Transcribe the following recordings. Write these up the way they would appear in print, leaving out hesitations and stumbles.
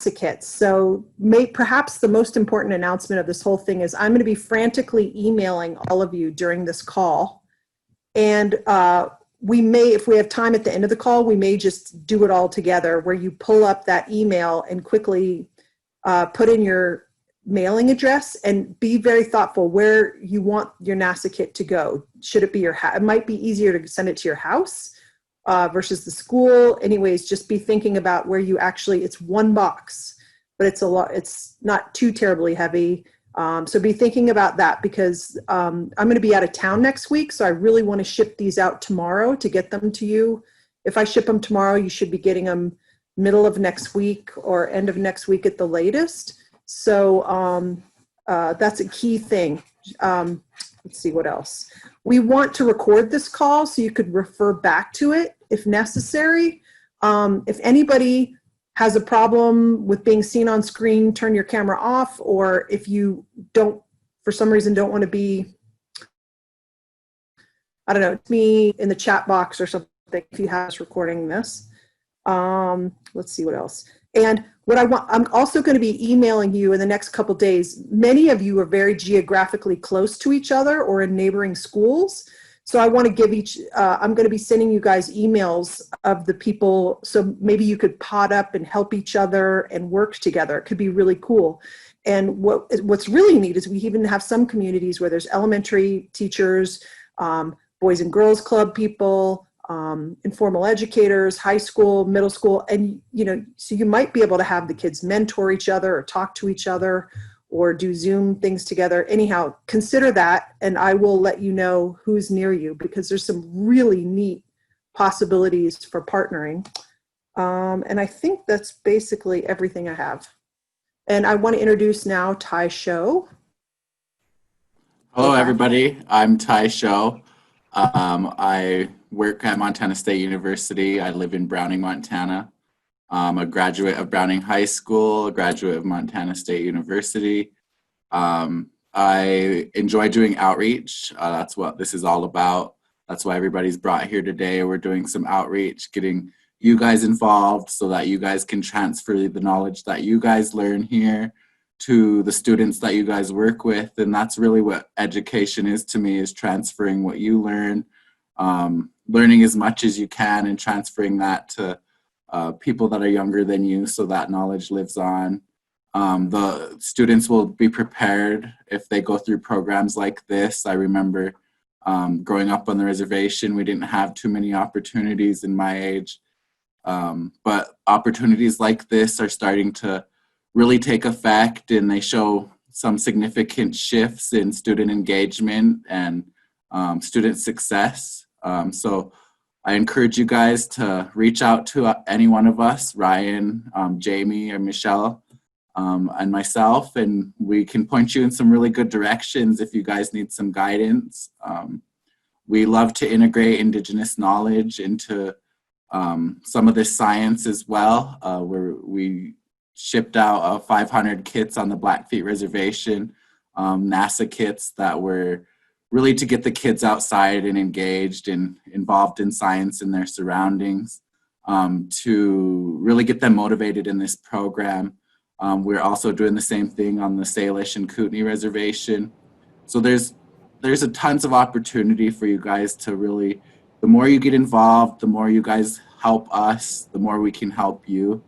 NASA kits. So perhaps the most important announcement of this whole thing is I'm going to be frantically emailing all of you during this call. And we may, if we have time at the end of the call, we may just do it all together where you pull up that email and quickly put in your mailing address and be very thoughtful where you want your NASA kit to go. Should it be your house? It might be easier to send it to your house versus the school. Anyways, just be thinking about where you actually, it's one box, but it's a lot, it's not too terribly heavy. So be thinking about that because I'm going to be out of town next week. So I really want to ship these out tomorrow to get them to you. If I ship them tomorrow, you should be getting them middle of next week or end of next week at the latest. So that's a key thing. Let's see what else. We want to record this call so you could refer back to it if necessary. If anybody has a problem with being seen on screen, turn your camera off, or if you don't, for some reason, don't want to be, I don't know, me in the chat box or something if you have us recording this. Let's see what else. And what I'm also going to be emailing you in the next couple days. Many of you are very geographically close to each other or in neighboring schools. So I want to give I'm going to be sending you guys emails of the people. So maybe you could pot up and help each other and work together. It could be really cool. And what's really neat is we even have some communities where there's elementary teachers, boys and girls club people, informal educators, high school, middle school, and so you might be able to have the kids mentor each other or talk to each other or do Zoom things together. Anyhow, consider that, and I will let you know who's near you because there's some really neat possibilities for partnering. And I think that's basically everything I have. And I want to introduce now Ty Sho. Hello, everybody. I'm Ty Sho. I work at Montana State University. I live in Browning, Montana. I'm a graduate of Browning High School, a graduate of Montana State University. I enjoy doing outreach. That's what this is all about. That's why everybody's brought here today. We're doing some outreach, getting you guys involved so that you guys can transfer the knowledge that you guys learn here to the students that you guys work with. And that's really what education is to me, is transferring what you learn, learning as much as you can and transferring that to people that are younger than you so that knowledge lives on. The students will be prepared if they go through programs like this. I remember growing up on the reservation, we didn't have too many opportunities in my age, but opportunities like this are starting to really take effect, and they show some significant shifts in student engagement and student success. So I encourage you guys to reach out to any one of us, Ryan, Jamie, or Michelle, and myself, and we can point you in some really good directions if you guys need some guidance. We love to integrate Indigenous knowledge into some of this science as well. We shipped out 500 kits on the Blackfeet Reservation, NASA kits that were really to get the kids outside and engaged and involved in science and their surroundings, to really get them motivated in this program. We're also doing the same thing on the Salish and Kootenai Reservation. So there's a tons of opportunity for you guys to really, the more you get involved, the more you guys help us, the more we can help you.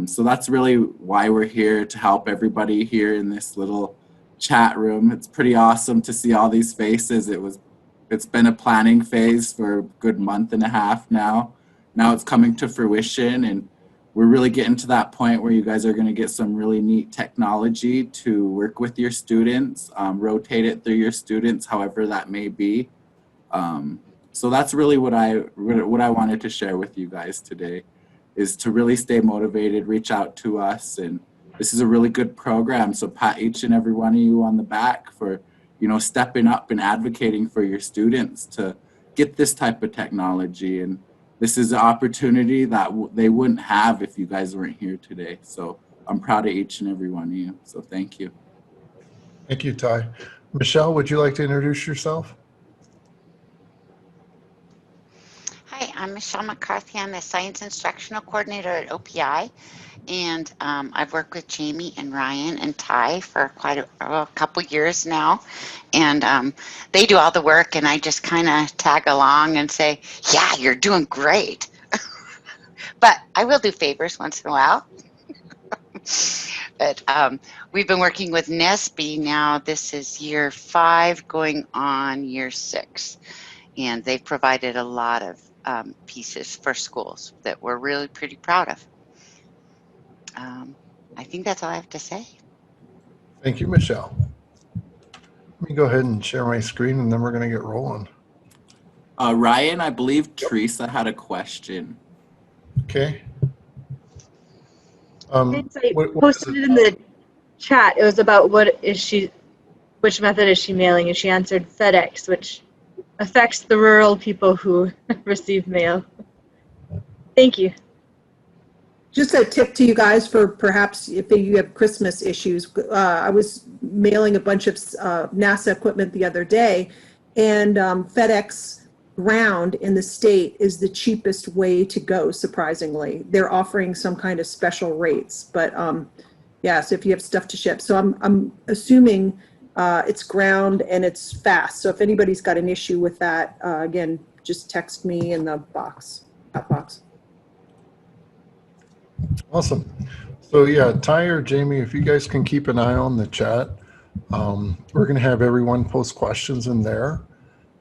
So that's really why we're here, to help everybody here in this little chat room. It's pretty awesome to see all these faces. It's been a planning phase for a good month and a half now. Now it's coming to fruition, and we're really getting to that point where you guys are going to get some really neat technology to work with your students, rotate it through your students, however that may be. So that's really what I wanted to share with you guys today, is to really stay motivated, reach out to us. And this is a really good program. So pat each and every one of you on the back for, stepping up and advocating for your students to get this type of technology. And this is an opportunity that they wouldn't have if you guys weren't here today. So I'm proud of each and every one of you. So thank you. Thank you, Ty. Michelle, would you like to introduce yourself? Hi, I'm Michelle McCarthy. I'm the Science Instructional Coordinator at OPI. And I've worked with Jamie and Ryan and Ty for quite a couple years now. And they do all the work, and I just kind of tag along and say, yeah, you're doing great. But I will do favors once in a while. But we've been working with NESB now. This is year 5 going on year 6. And they've provided a lot of pieces for schools that we're really pretty proud of. I think that's all I have to say. Thank you, Michelle. Let me go ahead and share my screen and then we're going to get rolling. Ryan, I believe Teresa had a question. Okay. Thanks, I what is posted it? it in the chat. It was about which method is she mailing, and she answered FedEx, which affects the rural people who receive mail. Thank you. Just a tip to you guys for perhaps if you have Christmas issues. I was mailing a bunch of NASA equipment the other day, and FedEx Ground in the state is the cheapest way to go, surprisingly. They're offering some kind of special rates, but yeah, so if you have stuff to ship. So I'm assuming it's ground and it's fast. So if anybody's got an issue with that, again, just text me in the box, chat box. Awesome. So yeah, Ty or Jamie, if you guys can keep an eye on the chat, we're going to have everyone post questions in there.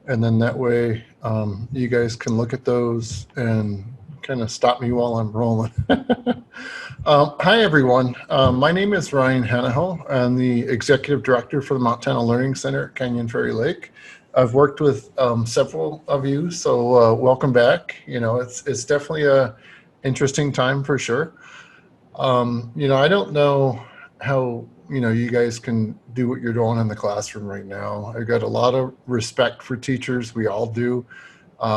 And then that way you guys can look at those and kind of stop me while I'm rolling. Hi, everyone. My name is Ryan Hanaho. I'm the Executive Director for the Montana Learning Center at Canyon Ferry Lake. I've worked with several of you, so welcome back. You know, it's definitely a interesting time for sure. You know, I don't know how, you know, you guys can do what you're doing in the classroom right now. I've got a lot of respect for teachers. We all do.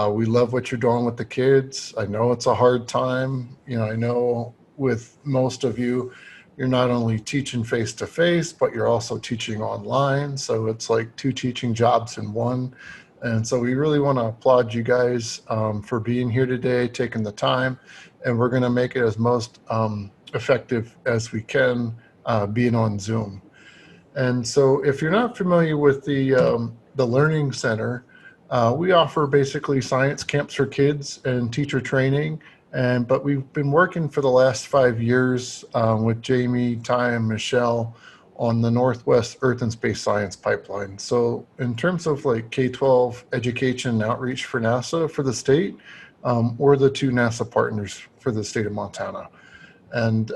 We love what you're doing with the kids. I know it's a hard time. You know, I know with most of you, you're not only teaching face-to-face, but you're also teaching online. So it's like 2 teaching jobs in one. And so we really want to applaud you guys for being here today, taking the time, and we're going to make it as most effective as we can being on Zoom. And so if you're not familiar with the Learning Center, we offer basically science camps for kids and teacher training. But we've been working for the last 5 years with Jamie, Ty, and Michelle on the Northwest Earth and Space Science Pipeline. So in terms of like K-12 education and outreach for NASA for the state, we're the 2 NASA partners for the state of Montana. And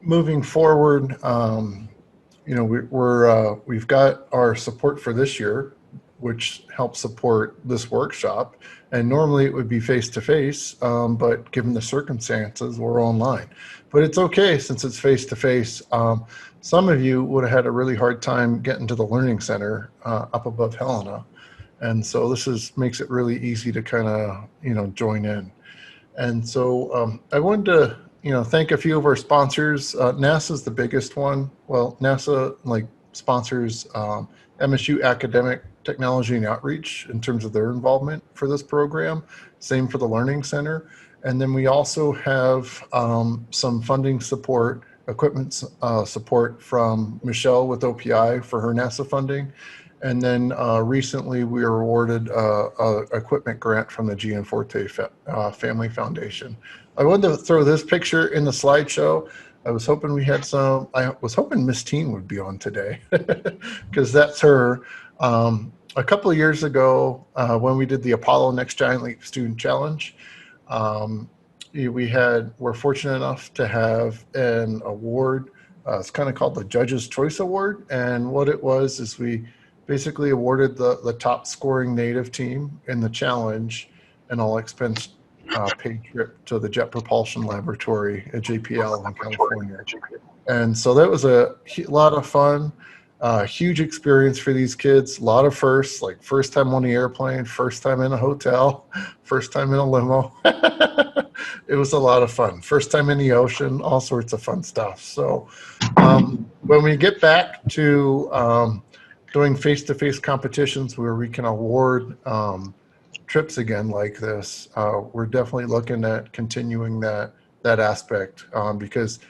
moving forward, you know, we've got our support for this year, which helps support this workshop. And normally it would be face-to-face, but given the circumstances, we're online. But it's okay since it's face-to-face. Some of you would have had a really hard time getting to the Learning Center up above Helena. And so this makes it really easy to kind of, you know, join in. And so I wanted to, you know, thank a few of our sponsors. NASA's the biggest one. Well, NASA sponsors MSU Academic Technology and Outreach in terms of their involvement for this program. Same for the Learning Center. And then we also have some funding support, equipment support from Michelle with OPI for her NASA funding. And then recently we were awarded an equipment grant from the Gianforte Family Foundation. I wanted to throw this picture in the slideshow. I was hoping we had some, I was hoping Miss Teen would be on today because that's her. A couple of years ago when we did the Apollo Next Giant Leap Student Challenge, we're fortunate enough to have an award. It's kind of called the Judge's Choice Award. And what it was is we basically awarded the top scoring Native team in the challenge an all expense paid trip to the Jet Propulsion Laboratory at JPL in California. And so that was a lot of fun, huge experience for these kids, a lot of firsts, like first time on the airplane, first time in a hotel, first time in a limo. It was a lot of fun. First time in the ocean, all sorts of fun stuff. So when we get back to doing face-to-face competitions where we can award trips again like this, we're definitely looking at continuing that aspect, because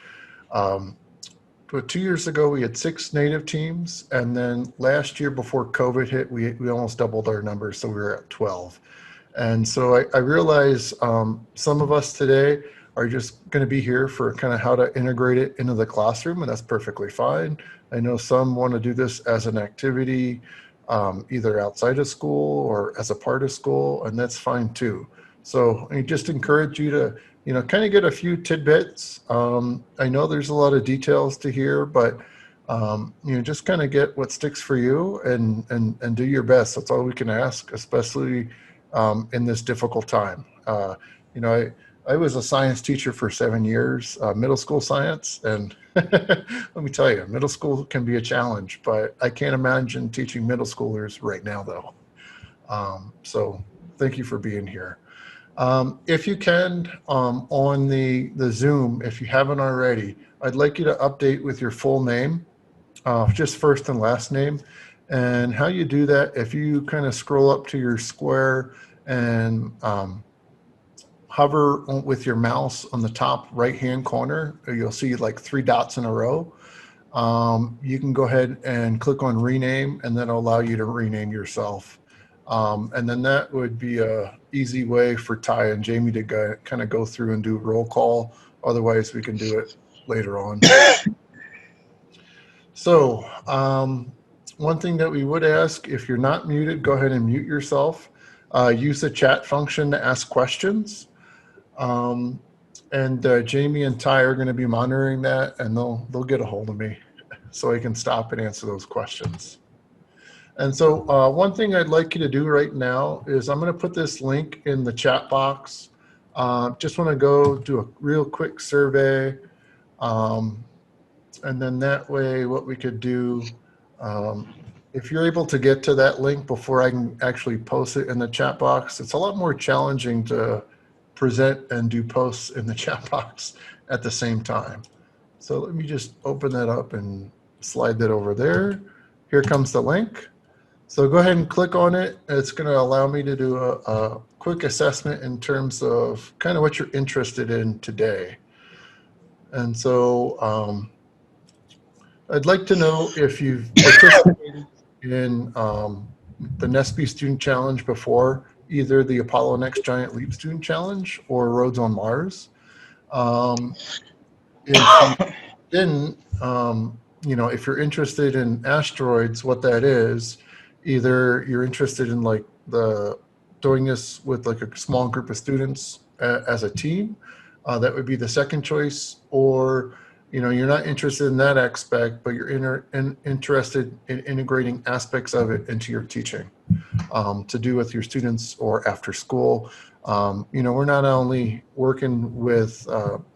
but 2 years ago we had 6 native teams, and then last year before COVID hit, we almost doubled our numbers, so we were at 12. And so I realize some of us today are just going to be here for kind of how to integrate it into the classroom, and that's perfectly fine. I know some want to do this as an activity, either outside of school or as a part of school, and that's fine too. So I just encourage you to, kind of get a few tidbits. I know there's a lot of details to hear, but just kind of get what sticks for you and do your best. That's all we can ask, especially in this difficult time. I was a science teacher for 7 years, middle school science, and let me tell you, middle school can be a challenge, but I can't imagine teaching middle schoolers right now, though. So thank you for being here. If you can, on the Zoom, if you haven't already, I'd like you to update with your full name, just first and last name. And how you do that, if you kind of scroll up to your square and hover with your mouse on the top right-hand corner, you'll see like 3 dots in a row. You can go ahead and click on rename, and then it'll allow you to rename yourself. And then that would be a easy way for Ty and Jamie to kind of go through and do roll call. Otherwise, we can do it later on. So one thing that we would ask, if you're not muted, go ahead and mute yourself. Use the chat function to ask questions. And Jamie and Ty are going to be monitoring that, and they'll get a hold of me so I can stop and answer those questions. And so one thing I'd like you to do right now is I'm going to put this link in the chat box. Just want to go do a real quick survey. And then that way what we could do, if you're able to get to that link before I can actually post it in the chat box, it's a lot more challenging to present and do posts in the chat box at the same time. So let me just open that up and slide that over there. Here comes the link. So go ahead and click on it. It's going to allow me to do a quick assessment in terms of kind of what you're interested in today. And so I'd like to know if you've participated in the NESB Student Challenge before, either the Apollo Next Giant Leap Student Challenge or Roads on Mars. If you didn't, if you're interested in Asteroids, what that is, either you're interested in like doing this with like a small group of students as a team, that would be the second choice, or you're not interested in that aspect, but you're interested in integrating aspects of it into your teaching, to do with your students or after school. We're not only working with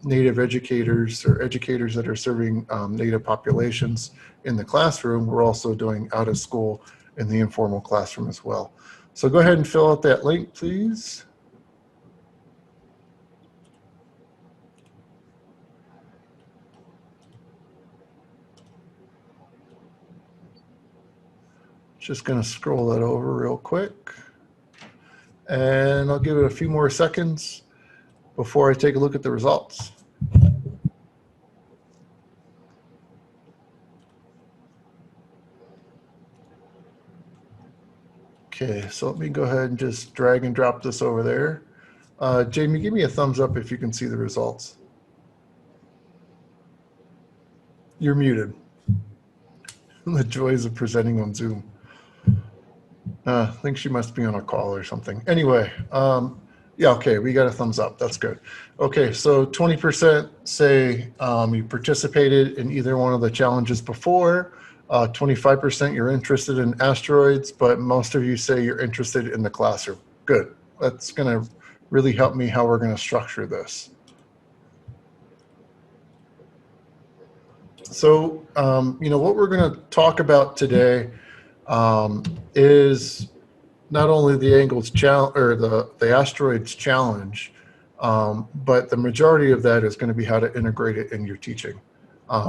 Native educators or educators that are serving Native populations in the classroom, we're also doing out of school in the informal classroom as well. So go ahead and fill out that link, please. Just going to scroll that over real quick. And I'll give it a few more seconds before I take a look at the results. Okay, so let me go ahead and just drag and drop this over there. Jamie, give me a thumbs up if you can see the results. You're muted. The joys of presenting on Zoom. I think she must be on a call or something. Anyway, yeah, okay, we got a thumbs up. That's good. Okay, so 20% say you participated in either one of the challenges before. 25% you're interested in Asteroids, but most of you say you're interested in the classroom. Good. That's going to really help me how we're going to structure this. So, what we're going to talk about today is not only the Angles challenge or the Asteroids challenge, but the majority of that is going to be how to integrate it in your teaching.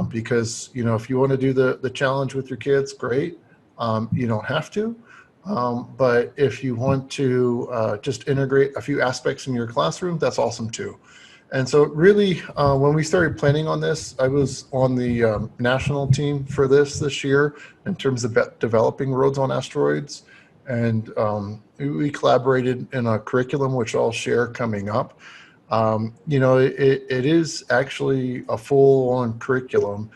Because if you want to do the challenge with your kids, great. You don't have to. But if you want to just integrate a few aspects in your classroom, that's awesome too. And so really, when we started planning on this, I was on the national team for this year in terms of developing roads on asteroids. And we collaborated in a curriculum, which I'll share coming up. You know, it is actually a full-on curriculum.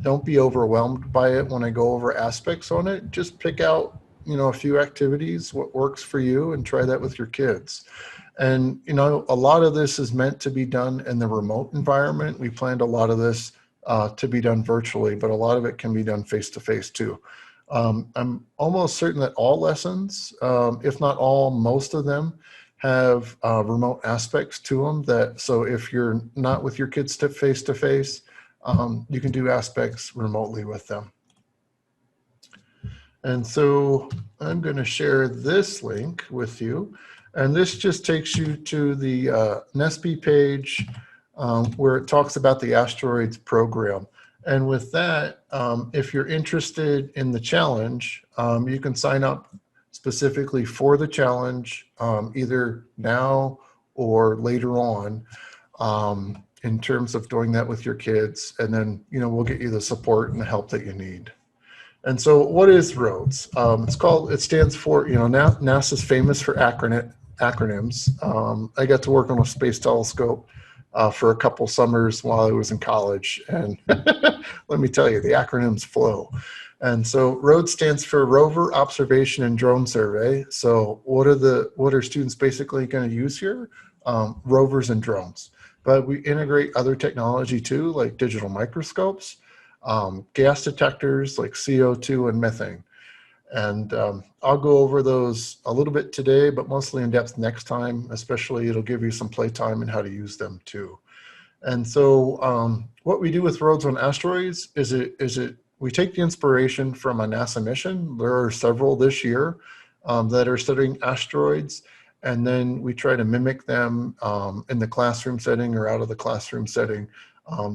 Don't be overwhelmed by it when I go over aspects on it. Just pick out, you know, a few activities, what works for you, and try that with your kids. And, you know, a lot of this is meant to be done in the remote environment. We planned a lot of this to be done virtually, but a lot of it can be done face-to-face too. I'm almost certain that all lessons, if not all, most of them have remote aspects to them that, so if you're not with your kids face-to-face, you can do aspects remotely with them. And so I'm going to share this link with you. And this just takes you to the NESP page where it talks about the Asteroids program. And with that, if you're interested in the challenge, you can sign up specifically for the challenge either now or later on in terms of doing that with your kids. And then, you know, we'll get you the support and the help that you need. And so what is ROADS? It stands for, you know, NASA's famous for acronyms. I got to work on a space telescope for a couple summers while I was in college. And let me tell you, the acronyms flow. And so ROADS stands for Rover Observation and Drone Survey. So what are students basically going to use here? Rovers and drones. But we integrate other technology too, like digital microscopes, gas detectors like CO2 and methane. And I'll go over those a little bit today, but mostly in depth next time, especially it'll give you some playtime and how to use them too. And so what we do with roads on asteroids is we take the inspiration from a NASA mission. There are several this year that are studying asteroids. And then we try to mimic them in the classroom setting or out of the classroom setting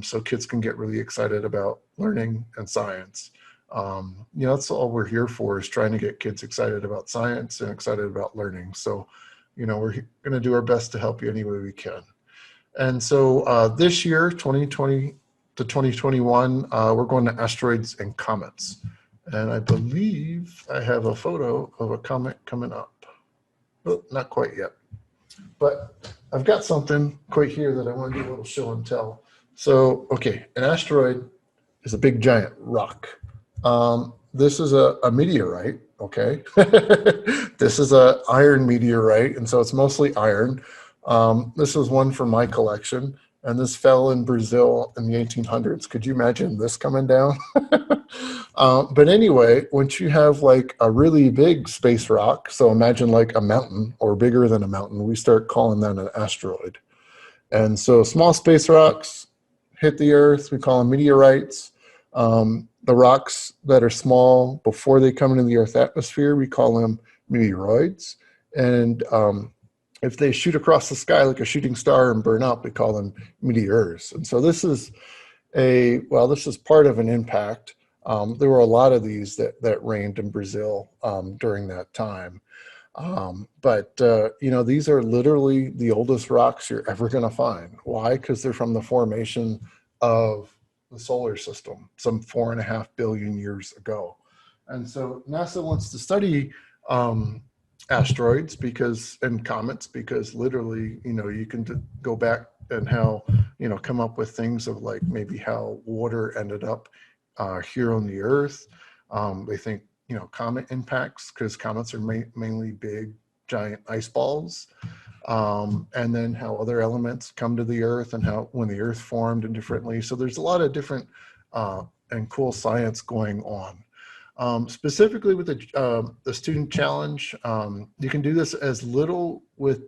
so kids can get really excited about learning and science. You know, that's all we're here for, is trying to get kids excited about science and excited about learning. So, you know, we're going to do our best to help you any way we can. And so this year, 2020 to 2021, we're going to asteroids and comets. And I believe I have a photo of a comet coming up. Oh, not quite yet. But I've got something quite here that I want to do a little show and tell. So, okay, an asteroid is a big giant rock. This is a meteorite, okay? This is an iron meteorite, and so it's mostly iron. This was one from my collection, and this fell in Brazil in the 1800s. Could you imagine this coming down? But anyway, once you have like a really big space rock, so imagine like a mountain or bigger than a mountain, we start calling that an asteroid. And so small space rocks hit the Earth, we call them meteorites. The rocks that are small before they come into the Earth atmosphere, we call them meteoroids. And if they shoot across the sky like a shooting star and burn up, we call them meteors. And so this is part of an impact. There were a lot of these that rained in Brazil during that time. But you know, these are literally the oldest rocks you're ever going to find. Why? Because they're from the formation of the solar system some 4.5 billion years ago. And so NASA wants to study asteroids and comets because literally, you know, you can go back and how, you know, come up with things of like maybe how water ended up here on the Earth. They think, you know, comet impacts, because comets are mainly big, giant ice balls. And then how other elements come to the Earth and how when the Earth formed and differently. So there's a lot of different and cool science going on. Specifically with the student challenge, you can do this as little with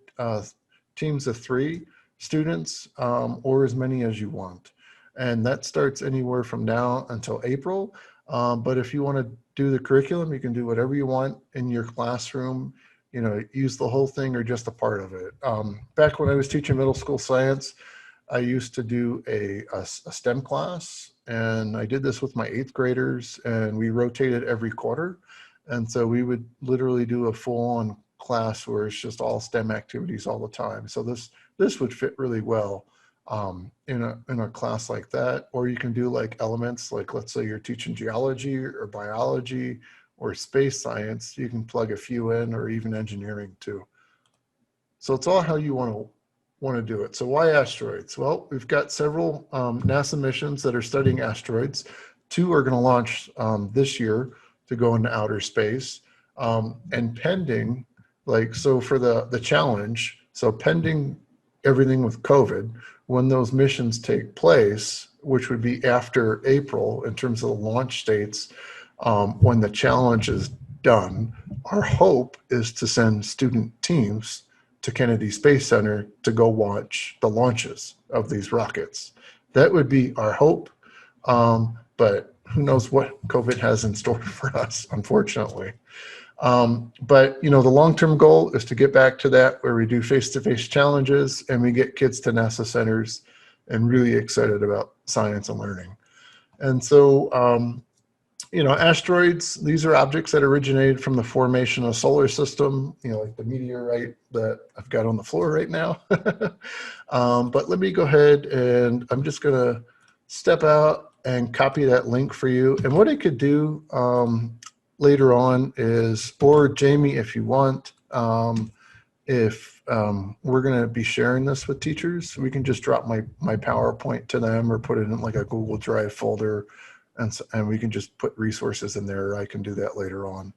teams of 3 students or as many as you want. And that starts anywhere from now until April. But if you want to do the curriculum, you can do whatever you want in your classroom, you know, use the whole thing or just a part of it. Back when I was teaching middle school science, I used to do a STEM class, and I did this with my 8th graders, and we rotated every quarter. And so we would literally do a full-on class where it's just all STEM activities all the time. So this would fit really well in a class like that. Or you can do like elements, like let's say you're teaching geology or biology or space science. You can plug a few in, or even engineering too. So it's all how you want to do it. So why asteroids? Well, we've got several NASA missions that are studying asteroids. 2 are going to launch this year to go into outer space. And pending, like, so for the challenge, so pending everything with COVID, when those missions take place, which would be after April in terms of the launch dates, when the challenge is done, our hope is to send student teams to Kennedy Space Center to go watch the launches of these rockets. That would be our hope, but who knows what COVID has in store for us, unfortunately. But the long-term goal is to get back to that where we do face-to-face challenges and we get kids to NASA centers and really excited about science and learning. And so, asteroids, these are objects that originated from the formation of the solar system, like the meteorite that I've got on the floor right now. But let me go ahead and I'm just going to step out and copy that link for you. And what I could do later on is, or Jamie, if you want, if we're going to be sharing this with teachers, we can just drop my PowerPoint to them or put it in like a Google Drive folder. And we can just put resources in there. I can do that later on.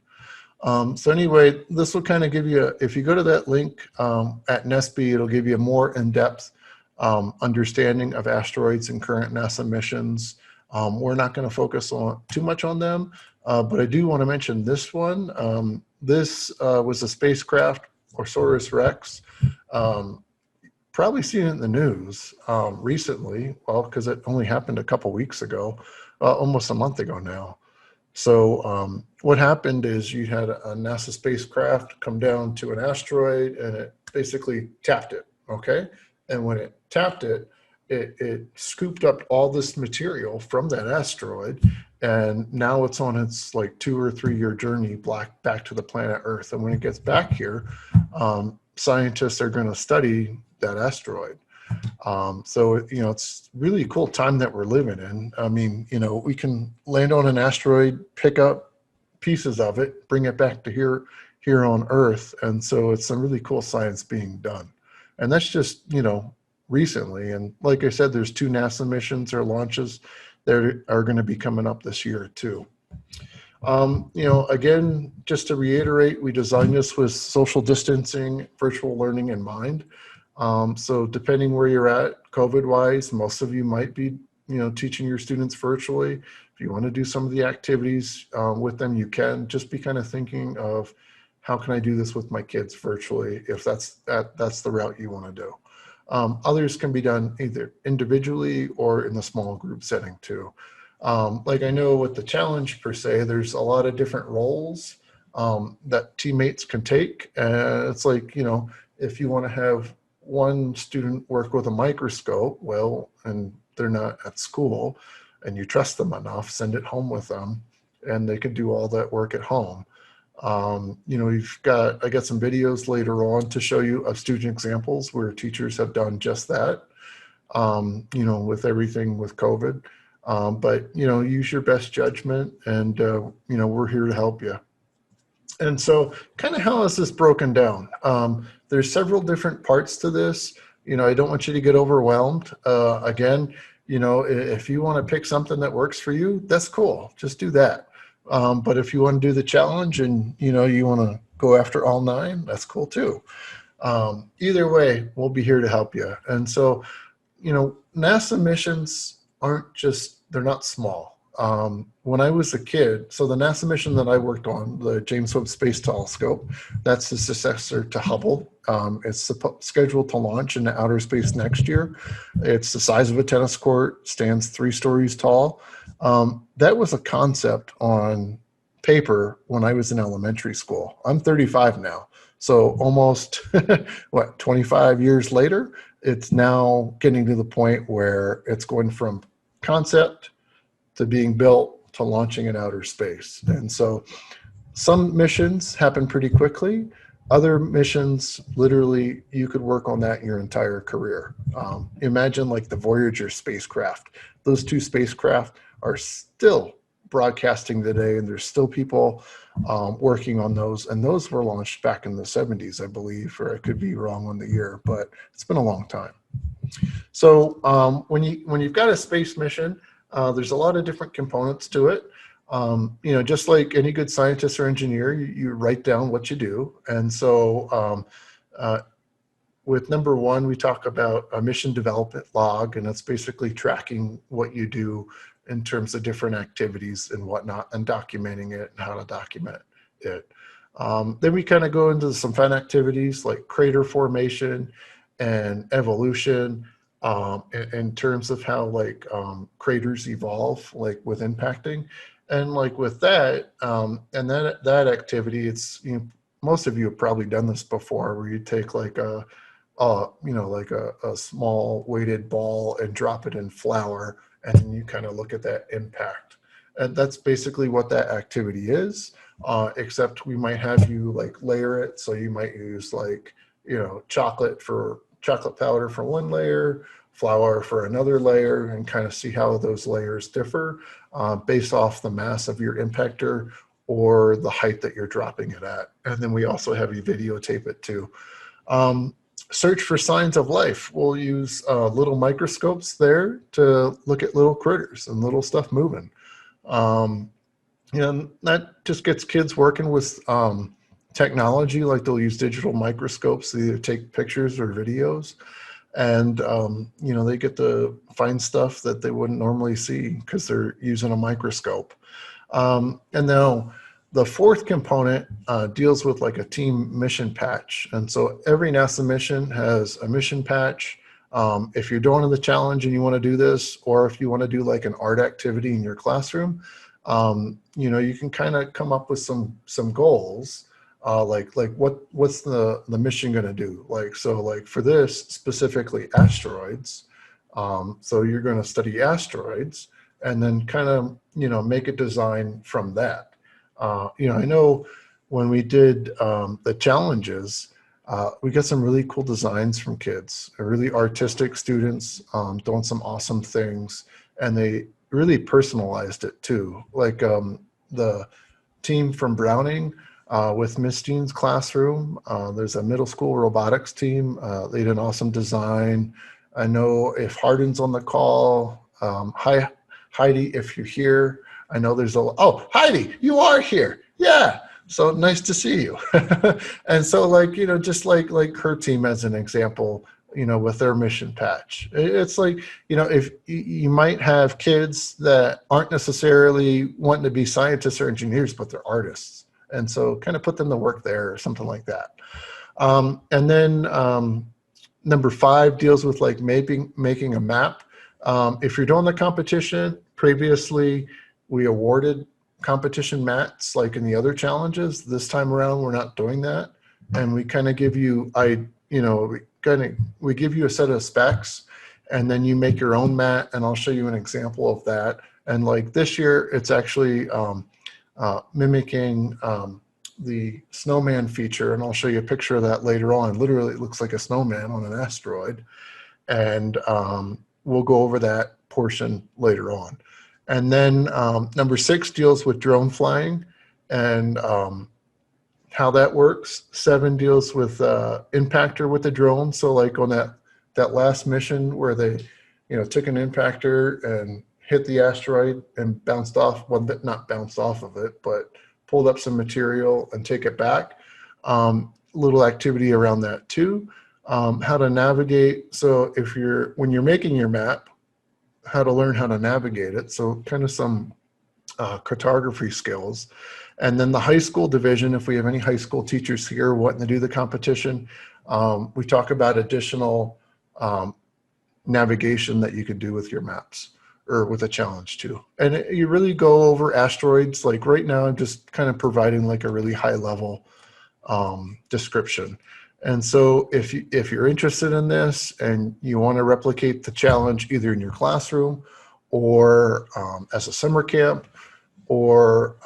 So anyway, this will kind of give you, if you go to that link at NESB, it'll give you a more in-depth understanding of asteroids and current NASA missions. We're not going to focus on too much on them, but I do want to mention this one. This was a spacecraft, Osiris Rex. Probably seen it in the news recently, well, because it only happened a couple weeks ago. Almost a month ago now. So what happened is you had a NASA spacecraft come down to an asteroid and it basically tapped it, okay? And when it tapped it, it scooped up all this material from that asteroid, and now it's on its like 2 or 3 year journey back to the planet Earth. And when it gets back here, scientists are going to study that asteroid. So, it's really a cool time that we're living in. I mean, we can land on an asteroid, pick up pieces of it, bring it back to here on Earth. And so it's some really cool science being done. And that's just, recently. And like I said, there's 2 NASA missions or launches that are going to be coming up this year too. Again, just to reiterate, we designed this with social distancing, virtual learning in mind. So depending where you're at COVID-wise, most of you might be, teaching your students virtually. If you want to do some of the activities with them, you can. Just be kind of thinking of how can I do this with my kids virtually, if that's the route you want to do. Others can be done either individually or in the small group setting too. Like I know with the challenge per se, there's a lot of different roles that teammates can take. And it's like, if you want to have one student work with a microscope, well, and they're not at school and you trust them enough, send it home with them and they can do all that work at home. I got some videos later on to show you of student examples where teachers have done just that, with everything with COVID. But use your best judgment and, we're here to help you. And so kind of how is this broken down? There's several different parts to this. I don't want you to get overwhelmed. Again, if you want to pick something that works for you, that's cool. Just do that. But if you want to do the challenge and, you want to go after all 9, that's cool too. Either way, we'll be here to help you. And so, NASA missions they're not small. When I was a kid, so the NASA mission that I worked on, the James Webb Space Telescope, that's the successor to Hubble. It's scheduled to launch into outer space next year. It's the size of a tennis court, stands 3 stories tall. That was a concept on paper when I was in elementary school. I'm 35 now. So almost, 25 years later, it's now getting to the point where it's going from concept to being built to launching in outer space. And so Some missions happen pretty quickly. Other missions, literally, you could work on that your entire career. Imagine like the Voyager spacecraft. Those two spacecraft are still broadcasting today, and there's still people working on those. And those were launched back in the 70s, I believe, or I could be wrong on the year, but it's been a long time. So when you've got a space mission, there's a lot of different components to it. Just like any good scientist or engineer, you write down what you do. And so with number one, we talk about a mission development log, and that's basically tracking what you do in terms of different activities and whatnot, and documenting it and how to document it. Then we kind of go into some fun activities like crater formation and evolution, in terms of how craters evolve, like with impacting. And like with that, and that activity, it's, most of you have probably done this before, where you take like a small weighted ball and drop it in flour, and you kind of look at that impact. And that's basically what that activity is, except we might have you like layer it. So you might use chocolate powder for one layer, flour for another layer, and kind of see how those layers differ based off the mass of your impactor or the height that you're dropping it at. And then we also have you videotape it too. Search for signs of life. We'll use little microscopes there to look at little critters and little stuff moving. And that just gets kids working with technology, like they'll use digital microscopes to either take pictures or videos. And, they get to find stuff that they wouldn't normally see because they're using a microscope. And now the fourth component deals with like a team mission patch. And so every NASA mission has a mission patch. If you're doing the challenge and you want to do this, or if you want to do like an art activity in your classroom, you can kind of come up with some goals. Like what's the mission going to do? Like for this specifically asteroids. So you're going to study asteroids and then kind of, make a design from that. I know when we did the challenges, we got some really cool designs from kids, really artistic students doing some awesome things, and they really personalized it too. Like the team from Browning with Miss Jean's classroom, there's a middle school robotics team. They did an awesome design. I know if Hardin's on the call, hi Heidi, if you're here. I know there's oh, Heidi, you are here. Yeah. So nice to see you. And so just like her team as an example, with their mission patch, it's like, if you might have kids that aren't necessarily wanting to be scientists or engineers, but they're artists. And so kind of put them to work there or something like that. And then number 5 deals with like making a map. If you're doing the competition, previously we awarded competition mats like in the other challenges. This time around, we're not doing that. And we kind of give you, we give you a set of specs, and then you make your own mat, and I'll show you an example of that. And like this year, it's actually mimicking the snowman feature, and I'll show you a picture of that later on. Literally, it looks like a snowman on an asteroid. And we'll go over that portion later on. And then number 6 deals with drone flying and how that works. 7 deals with impactor with the drone. So like on that last mission where they, took an impactor and hit the asteroid and bounced off, well, not bounced off of it, but pulled up some material and take it back. Little activity around that too. How to navigate. So when you're making your map, how to learn how to navigate it. So kind of some cartography skills. And then the high school division, if we have any high school teachers here wanting to do the competition, we talk about additional navigation that you could do with your maps or with a challenge too. And you really go over asteroids. Like right now, I'm just kind of providing like a really high level description. And so if you're interested in this and you want to replicate the challenge either in your classroom or as a summer camp or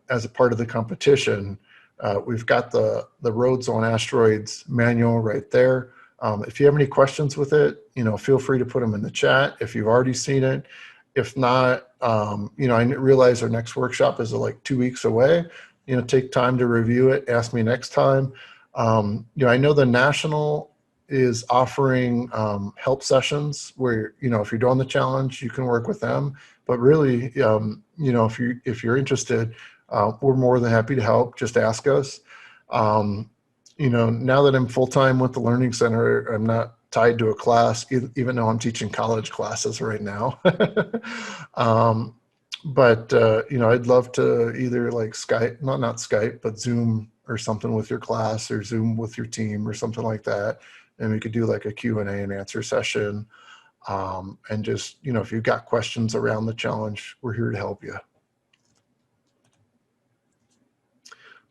as a part of the competition, we've got the Roads on Asteroids manual right there. If you have any questions with it, feel free to put them in the chat if you've already seen it. If not, I realize our next workshop is like 2 weeks away. Take time to review it. Ask me next time. I know the National is offering help sessions where, if you're doing the challenge, you can work with them. But really, if you're interested, we're more than happy to help. Just ask us. Now that I'm full-time with the Learning Center, I'm not tied to a class, even though I'm teaching college classes right now. But I'd love to either like Skype, not Skype, but Zoom or something with your class, or Zoom with your team or something like that. And we could do like a Q&A and answer session. And just, if you've got questions around the challenge, we're here to help you.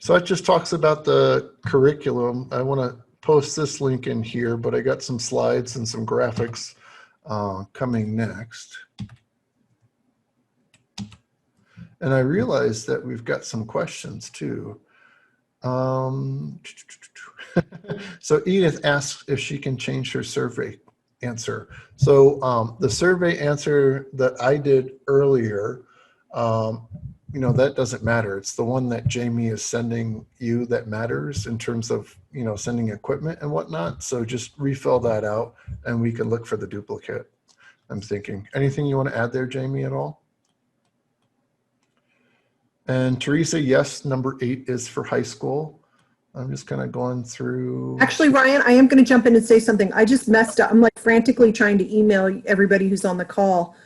So that just talks about the curriculum. I want to post this link in here, but I got some slides and some graphics coming next. And I realized that we've got some questions too. So Edith asks if she can change her survey answer. So the survey answer that I did earlier, that doesn't matter. It's the one that Jamie is sending you that matters in terms of, sending equipment and whatnot. So just refill that out and we can look for the duplicate. I'm thinking. Anything you want to add there, Jamie, at all? And Teresa, yes, number 8 is for high school. I'm just kind of going through. Actually, Ryan, I am going to jump in and say something. I just messed up. I'm like frantically trying to email everybody who's on the call.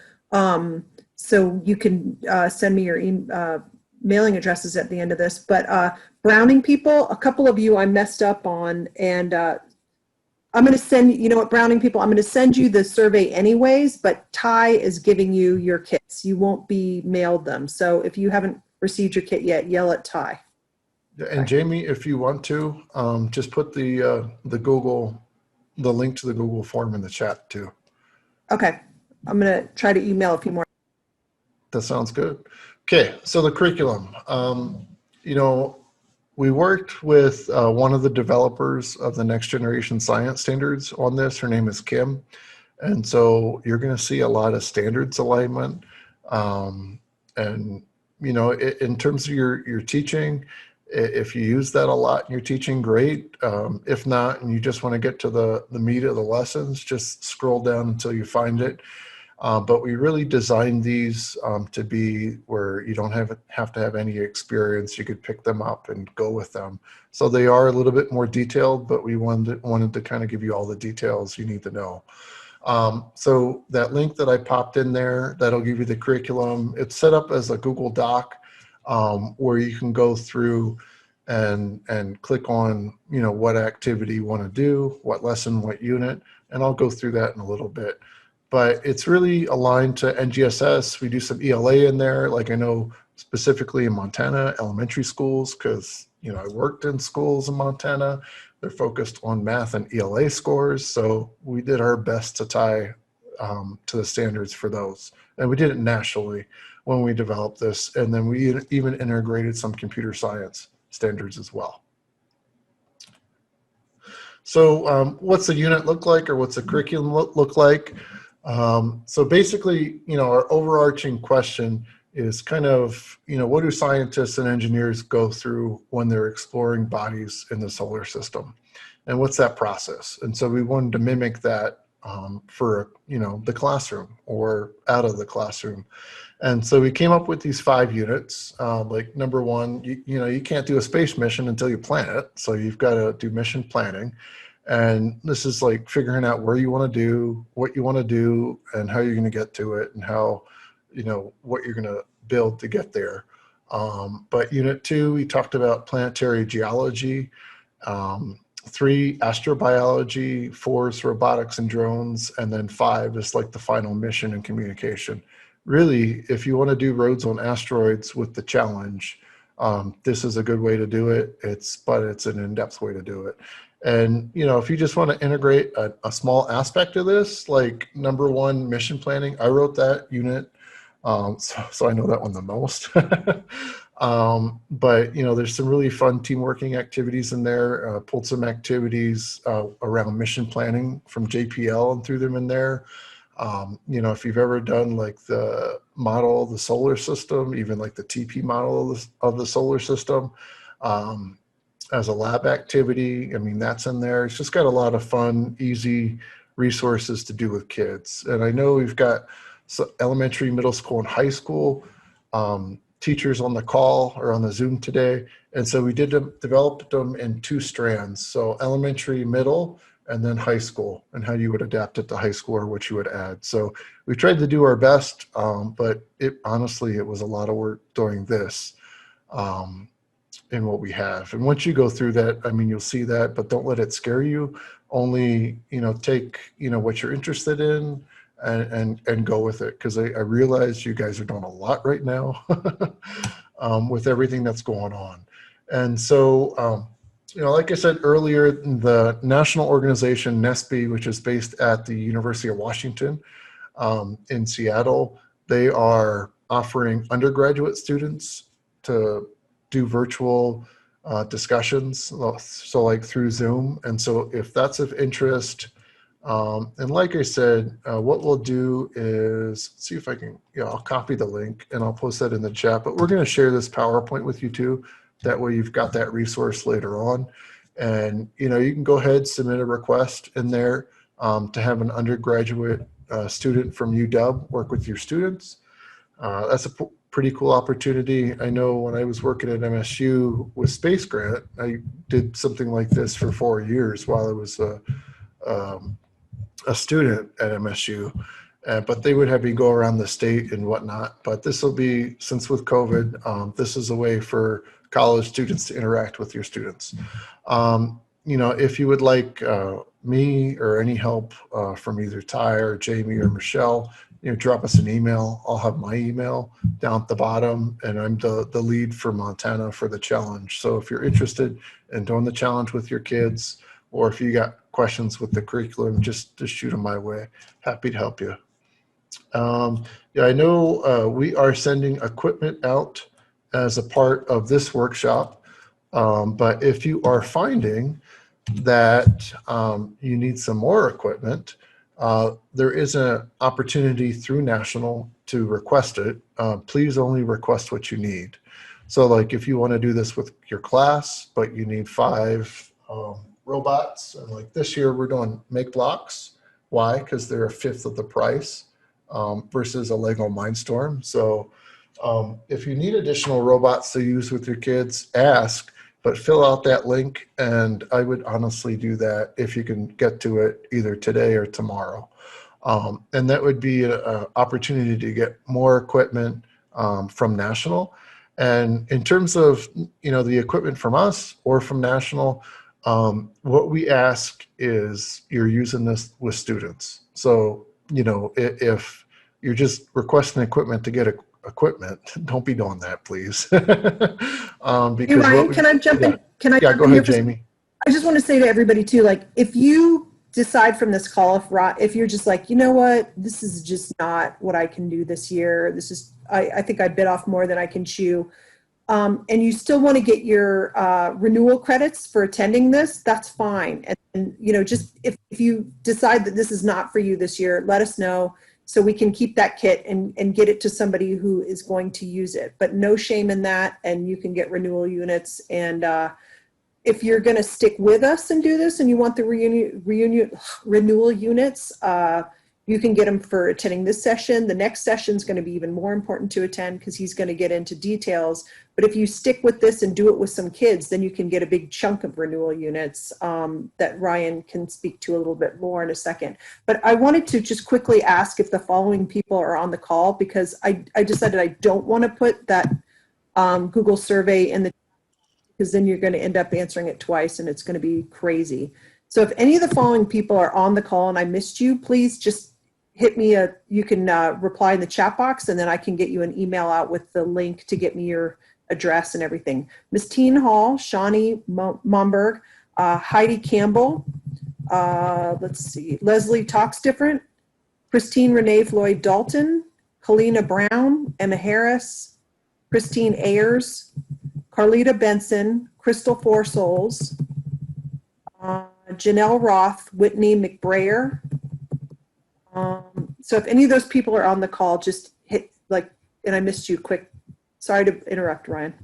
So you can send me your mailing addresses at the end of this. But Browning people, a couple of you I messed up on. And I'm going to send, Browning people, I'm going to send you the survey anyways. But Ty is giving you your kits. You won't be mailed them. So if you haven't received your kit yet, yell at Ty. And Jamie, if you want to, just put the link to the Google form in the chat too. Okay. I'm going to try to email a few more. That sounds good. Okay, so the curriculum. We worked with one of the developers of the Next Generation Science Standards on this. Her name is Kim. And so you're going to see a lot of standards alignment. And, in terms of your teaching, if you use that a lot in your teaching, great. If not, and you just want to get to the meat of the lessons, just scroll down until you find it. But we really designed these to be where you don't have to have any experience. You could pick them up and go with them. So they are a little bit more detailed, but we wanted to kind of give you all the details you need to know. So that link that I popped in there, that'll give you the curriculum. It's set up as a Google Doc where you can go through and click on, what activity you want to do, what lesson, what unit, and I'll go through that in a little bit. But it's really aligned to NGSS. We do some ELA in there, like I know specifically in Montana, elementary schools, because I worked in schools in Montana. They're focused on math and ELA scores. So we did our best to tie to the standards for those. And we did it nationally when we developed this. And then we even integrated some computer science standards as well. So what's the unit look like, or what's the curriculum look like? So basically, our overarching question is kind of, what do scientists and engineers go through when they're exploring bodies in the solar system? And what's that process? And so we wanted to mimic that for, the classroom or out of the classroom. And so we came up with these 5 units. Like number 1, you can't do a space mission until you plan it. So you've got to do mission planning. And this is like figuring out where you want to do, what you want to do, and how you're going to get to it, and how, what you're going to build to get there. But unit 2, we talked about planetary geology. 3, astrobiology. 4 is robotics and drones. And then 5 is like the final mission and communication. Really, if you want to do roads on asteroids with the challenge, this is a good way to do it. But it's an in-depth way to do it. And, if you just want to integrate a small aspect of this, like number 1, mission planning, I wrote that unit. So I know that one the most. But there's some really fun team working activities in there. Pulled some activities around mission planning from JPL and threw them in there. If you've ever done like the model of the solar system, even like the TP model of the solar system, as a lab activity, I mean, that's in there. It's just got a lot of fun, easy resources to do with kids. And I know we've got elementary, middle school, and high school teachers on the call or on the Zoom today. And so we developed them in 2 strands. So elementary, middle, and then high school, and how you would adapt it to high school or what you would add. So we tried to do our best, but honestly, it was a lot of work doing this in what we have. And once you go through that, I mean, you'll see that, but don't let it scare you. Only, take, what you're interested in and go with it. Because I realize you guys are doing a lot right now with everything that's going on. And so, like I said earlier, the national organization, NESB, which is based at the University of Washington in Seattle, they are offering undergraduate students to do virtual discussions, so like through Zoom. And so if that's of interest, and like I said, what we'll do is see if I can, I'll copy the link and I'll post that in the chat, but we're going to share this PowerPoint with you too. That way you've got that resource later on. And, you can go ahead, submit a request in there to have an undergraduate student from UW work with your students. That's a pretty cool opportunity. I know when I was working at MSU with Space Grant, I did something like this for 4 years while I was a student at MSU. But they would have me go around the state and whatnot. But this will be, since with COVID, this is a way for college students to interact with your students. If you would like me or any help from either Ty or Jamie or Michelle, drop us an email. I'll have my email down at the bottom, and I'm the lead for Montana for the challenge. So if you're interested in doing the challenge with your kids, or if you got questions with the curriculum, just shoot them my way. Happy to help you. I know we are sending equipment out as a part of this workshop, but if you are finding that you need some more equipment, there is an opportunity through National to request it. Please only request what you need. So like if you want to do this with your class, but you need 5 robots, and like this year we're doing make blocks. Why? Because they're 1/5 of the price versus a Lego Mindstorm. So if you need additional robots to use with your kids, ask, but fill out that link, and I would honestly do that if you can get to it either today or tomorrow. And that would be an opportunity to get more equipment from National. And in terms of, the equipment from us or from National, what we ask is you're using this with students. So, if you're just requesting equipment to get equipment, don't be doing that, please. Because Hey, Ryan, can I jump in? Can I jump go in ahead, here? Jamie. I just want to say to everybody too, like, if you decide from this call, if you're just like, you know what, this is just not what I can do this year. This is, I think I bit off more than I can chew. And you still want to get your renewal credits for attending this, that's fine. And just if you decide that this is not for you this year, let us know so we can keep that kit and get it to somebody who is going to use it. But no shame in that, and you can get renewal units. And if you're going to stick with us and do this and you want the renewal units, you can get them for attending this session. The next session is going to be even more important to attend because he's going to get into details. But if you stick with this and do it with some kids, then you can get a big chunk of renewal units that Ryan can speak to a little bit more in a second. But I wanted to just quickly ask if the following people are on the call, because I decided I don't want to put that Google survey in the, because then you're going to end up answering it twice and it's going to be crazy. So if any of the following people are on the call and I missed you, please just hit me you can reply in the chat box, and then I can get you an email out with the link to get me your address and everything. Miss Teen Hall, Shawnee Momberg, Heidi Campbell, let's see, Leslie Talks Different, Christine Renee Floyd Dalton, Kalina Brown, Emma Harris, Christine Ayers, Carlita Benson, Crystal Four Souls, Janelle Roth, Whitney McBrayer. So if any of those people are on the call, just hit like, and I missed you, quick. Sorry to interrupt, Ryan.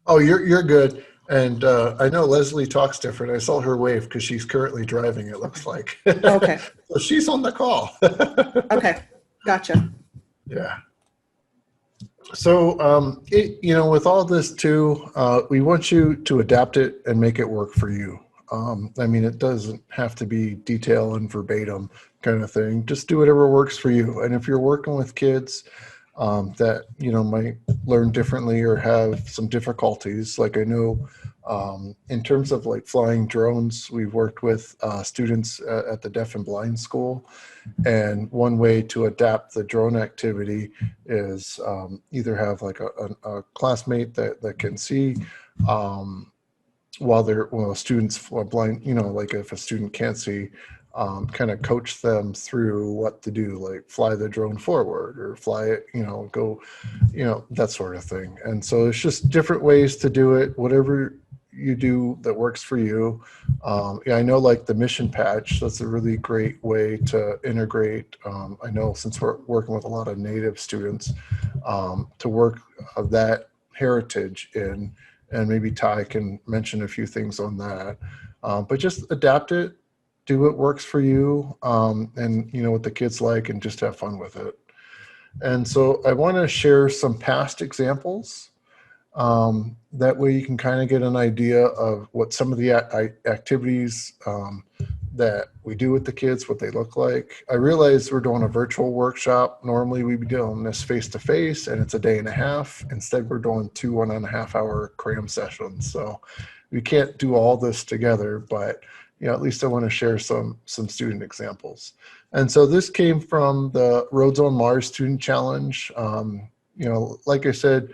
Oh, you're good. And I know Leslie talks different. I saw her wave because she's currently driving, it looks like. Okay. So she's on the call. Okay, gotcha. Yeah. So, with all this too, we want you to adapt it and make it work for you. I mean, it doesn't have to be detail and verbatim kind of thing. Just do whatever works for you. And if you're working with kids that, might learn differently or have some difficulties, like I know in terms of like flying drones, we've worked with students at the deaf and blind school. And one way to adapt the drone activity is either have like a classmate that can see while students are blind, like if a student can't see, kind of coach them through what to do, like fly the drone forward or fly it, go, that sort of thing. And so it's just different ways to do it, whatever you do that works for you. I know like the mission patch, that's a really great way to integrate. I know since we're working with a lot of Native students, to work that heritage in, and maybe Ty can mention a few things on that. But just adapt it, do what works for you, and what the kids like, and just have fun with it. And so I want to share some past examples. That way you can kind of get an idea of what some of the activities that we do with the kids, what they look like. I realize we're doing a virtual workshop. Normally we'd be doing this face-to-face and it's a day and a half. Instead, we're doing 2 1.5-hour cram sessions. So we can't do all this together, but at least I want to share some student examples. And so this came from the Roads on Mars Student Challenge. Like I said,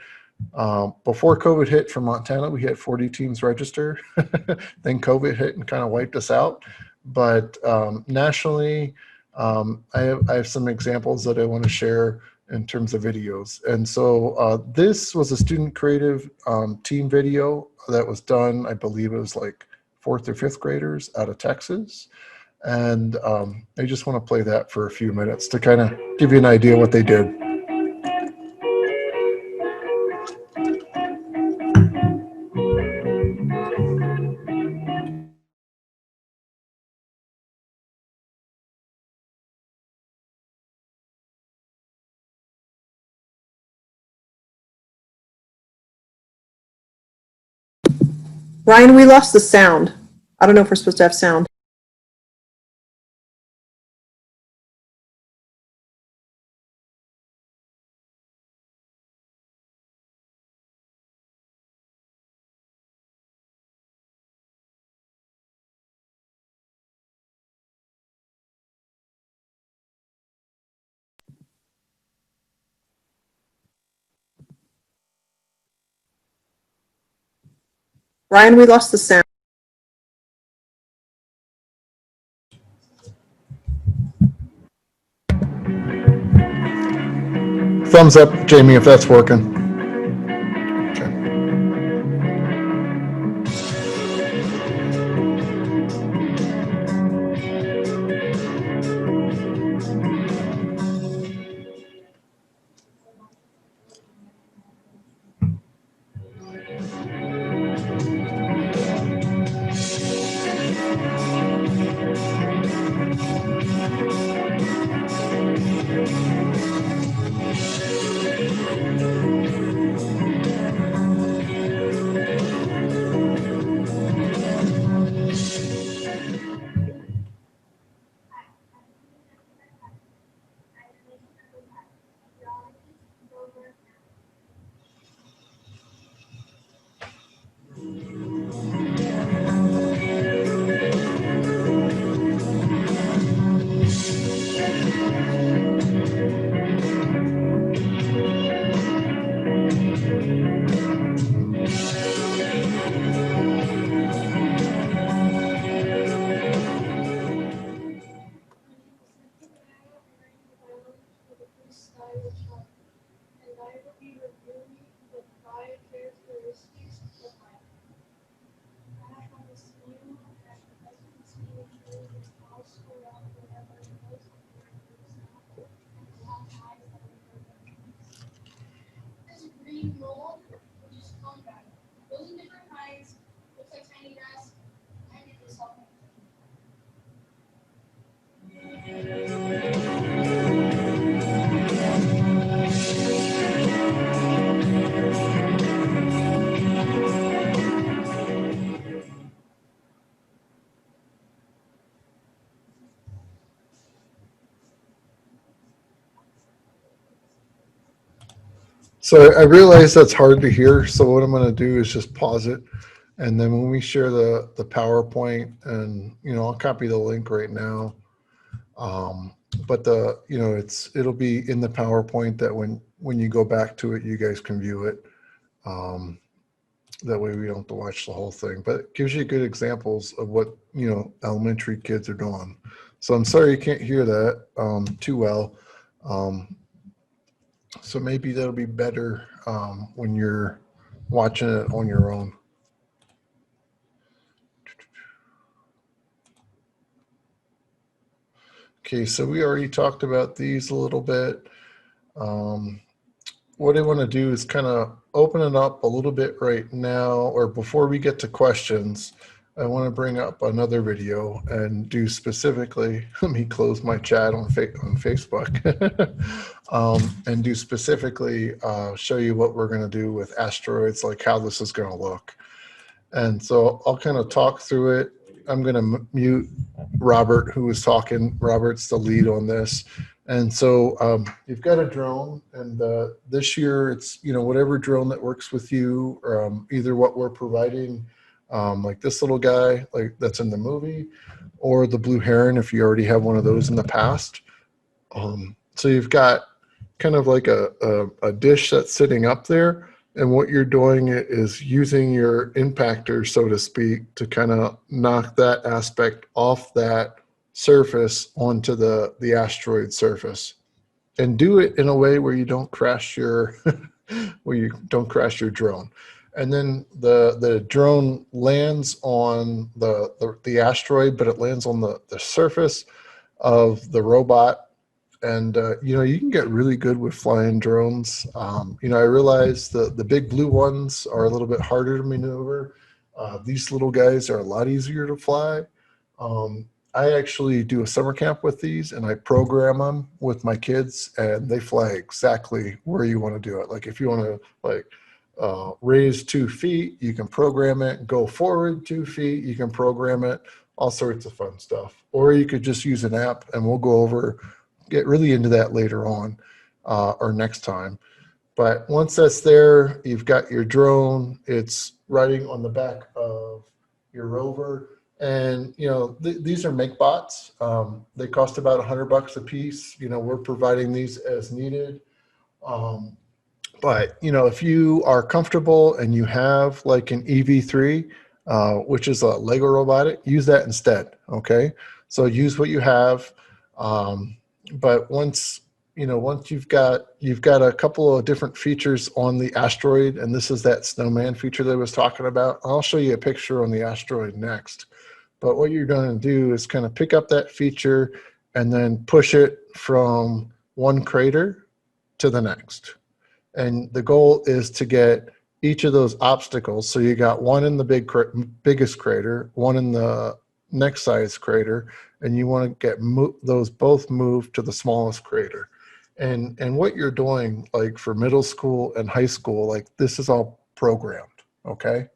before COVID hit for Montana, we had 40 teams register. Then COVID hit and kind of wiped us out. But nationally, I have some examples that I want to share in terms of videos. And so this was a student creative team video that was done, I believe it was like 4th or 5th graders out of Texas. And I just want to play that for a few minutes to kind of give you an idea what they did. Ryan, we lost the sound. I don't know if we're supposed to have sound. Ryan, we lost the sound. Thumbs up, Jamie, if that's working. Okay. green mold, which is cone grass. Those are different kinds. Looks like tiny grass, and it is helping. So I realize that's hard to hear. So what I'm going to do is just pause it. And then when we share the PowerPoint, and, I'll copy the link right now. But it'll be in the PowerPoint that when you go back to it, you guys can view it. That way we don't have to watch the whole thing, but it gives you good examples of what, elementary kids are doing. So I'm sorry you can't hear that too well. So maybe that'll be better when you're watching it on your own. Okay, so we already talked about these a little bit. What I want to do is kind of open it up a little bit right now, or before we get to questions, I want to bring up another video and do specifically, let me close my chat on Facebook, and do specifically show you what we're going to do with asteroids, like how this is going to look. And so I'll kind of talk through it. I'm going to mute Robert, who was talking. Robert's the lead on this. And so you've got a drone, and this year it's, whatever drone that works with you, either what we're providing, like this little guy, like that's in the movie, or the Blue Heron if you already have one of those in the past. So you've got kind of like a dish that's sitting up there, and what you're doing is using your impactor, so to speak, to kind of knock that aspect off that surface onto the asteroid surface, and do it in a way where you don't crash your drone. And then the drone lands on the asteroid, but it lands on the surface of the robot. And you can get really good with flying drones. I realize the big blue ones are a little bit harder to maneuver. These little guys are a lot easier to fly. I actually do a summer camp with these, and I program them with my kids, and they fly exactly where you want to do it. Like if you want to raise 2 feet, you can program it. Go forward 2 feet, you can program it. All sorts of fun stuff. Or you could just use an app, and we'll go over, get really into that later on or next time. But once that's there, you've got your drone. It's riding on the back of your rover. And, these are MakeBots. They cost about $100 a piece. We're providing these as needed. But, if you are comfortable and you have like an EV3, which is a Lego robotic, use that instead. Okay. So use what you have. But once you've got a couple of different features on the asteroid, and this is that snowman feature that I was talking about. I'll show you a picture on the asteroid next. But what you're going to do is kind of pick up that feature and then push it from one crater to the next. And the goal is to get each of those obstacles. So you got one in the biggest crater, one in the next size crater, and you want to get those both moved to the smallest crater. And what you're doing, like for middle school and high school, like this is all programmed, okay?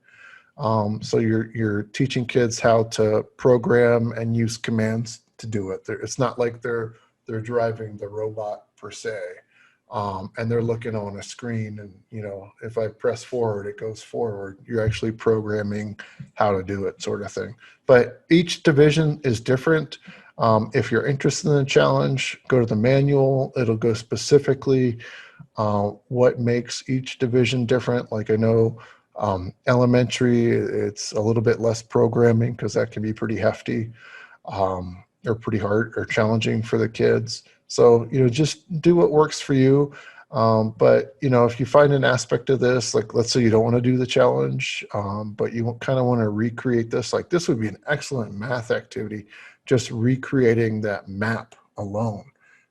So you're teaching kids how to program and use commands to do it. It's not like they're driving the robot per se, and they're looking on a screen, and if I press forward, it goes forward. You're actually programming how to do it, sort of thing. But each division is different. If you're interested in the challenge, go to the manual. It'll go specifically what makes each division different. Like I know elementary, it's a little bit less programming because that can be pretty hefty or pretty hard or challenging for the kids. So, just do what works for you. But, if you find an aspect of this, like let's say you don't want to do the challenge, but you kind of want to recreate this, like this would be an excellent math activity, just recreating that map alone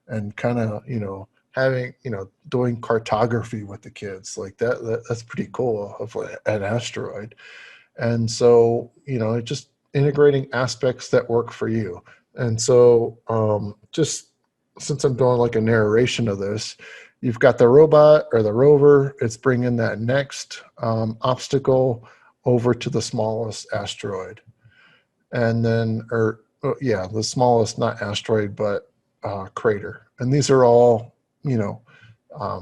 and kind of, having, doing cartography with the kids, like that's pretty cool of an asteroid. And so, it just integrating aspects that work for you. And so, just since I'm doing like a narration of this, you've got the robot or the rover, it's bringing that next obstacle over to the smallest asteroid. And then, the smallest, not asteroid, but crater. And these are all,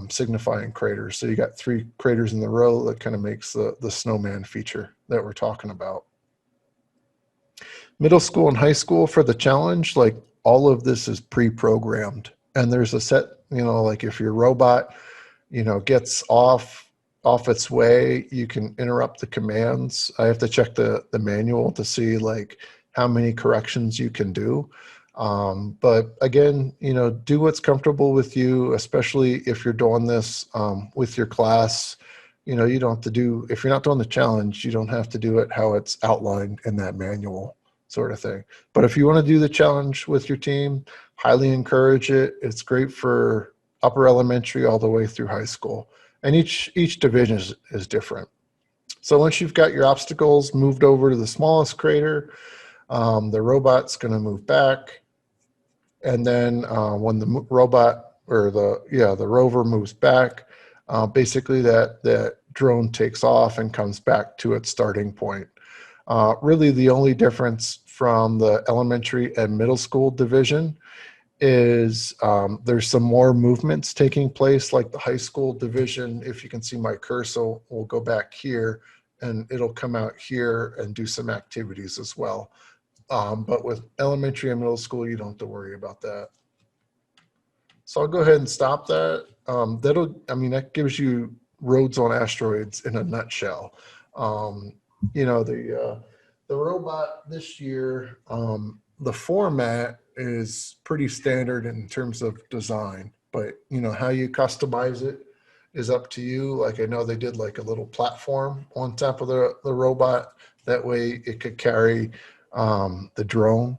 signifying craters. So you got 3 craters in the row that kind of makes the snowman feature that we're talking about. Middle school and high school for the challenge, like all of this is pre-programmed. And there's a set, like if your robot, gets off its way, you can interrupt the commands. I have to check the manual to see like how many corrections you can do. But again, do what's comfortable with you, especially if you're doing this with your class. You don't have to do, if you're not doing the challenge, you don't have to do it how it's outlined in that manual sort of thing. But if you want to do the challenge with your team, highly encourage it. It's great for upper elementary all the way through high school. And each division is different. So once you've got your obstacles moved over to the smallest crater, the robot's going to move back. And then when the robot or the rover moves back, basically that drone takes off and comes back to its starting point. Really the only difference from the elementary and middle school division is there's some more movements taking place, like the high school division. If you can see my cursor, we'll go back here and it'll come out here and do some activities as well. But with elementary and middle school, you don't have to worry about that. So I'll go ahead and stop that. That gives you roads on asteroids in a nutshell. The robot this year, the format is pretty standard in terms of design, but how you customize it is up to you. Like I know they did like a little platform on top of the robot. That way it could carry the drone.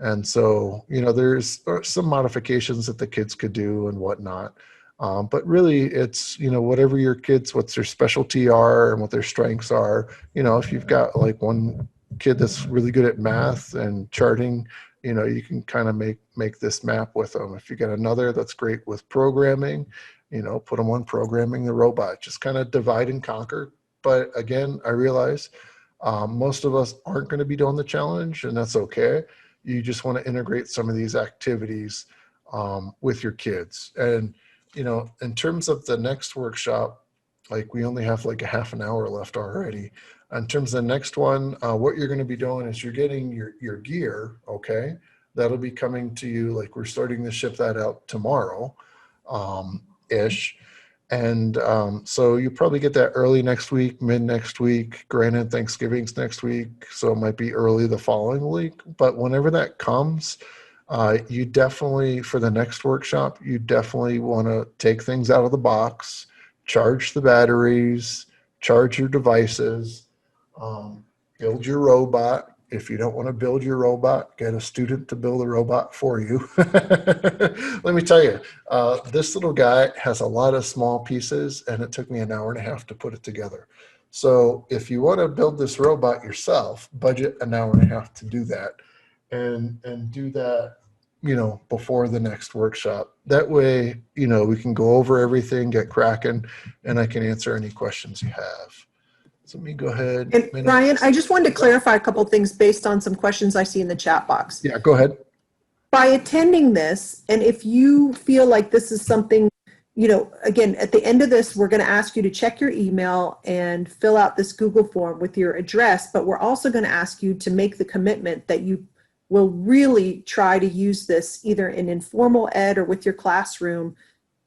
And so, there's some modifications that the kids could do and whatnot. But really it's, whatever your kids, what's their specialty are and what their strengths are. If you've got like one kid that's really good at math and charting, you can kind of make this map with them. If you got another that's great with programming, put them on programming the robot. Just kind of divide and conquer. But again, I realize most of us aren't going to be doing the challenge, and that's okay. You just want to integrate some of these activities with your kids. And, in terms of the next workshop, like we only have like a half an hour left already. In terms of the next one, what you're going to be doing is you're getting your gear, okay? That'll be coming to you, like we're starting to ship that out tomorrow, ish. And so you probably get that early next week, mid next week. Granted, Thanksgiving's next week, so it might be early the following week. But whenever that comes, you definitely, for the next workshop, you definitely want to take things out of the box, charge the batteries, charge your devices, build your robot. If you don't want to build your robot, get a student to build a robot for you. Let me tell you, this little guy has a lot of small pieces, and it took me an hour and a half to put it together. So if you want to build this robot yourself, budget an hour and a half to do that, and do that, before the next workshop. That way, we can go over everything, get cracking, and I can answer any questions you have. So let me go ahead. And Ryan, I just wanted to clarify a couple of things based on some questions I see in the chat box. Yeah, go ahead. By attending this, and if you feel like this is something, again, at the end of this, we're going to ask you to check your email and fill out this Google form with your address, but we're also going to ask you to make the commitment that you will really try to use this either in informal ed or with your classroom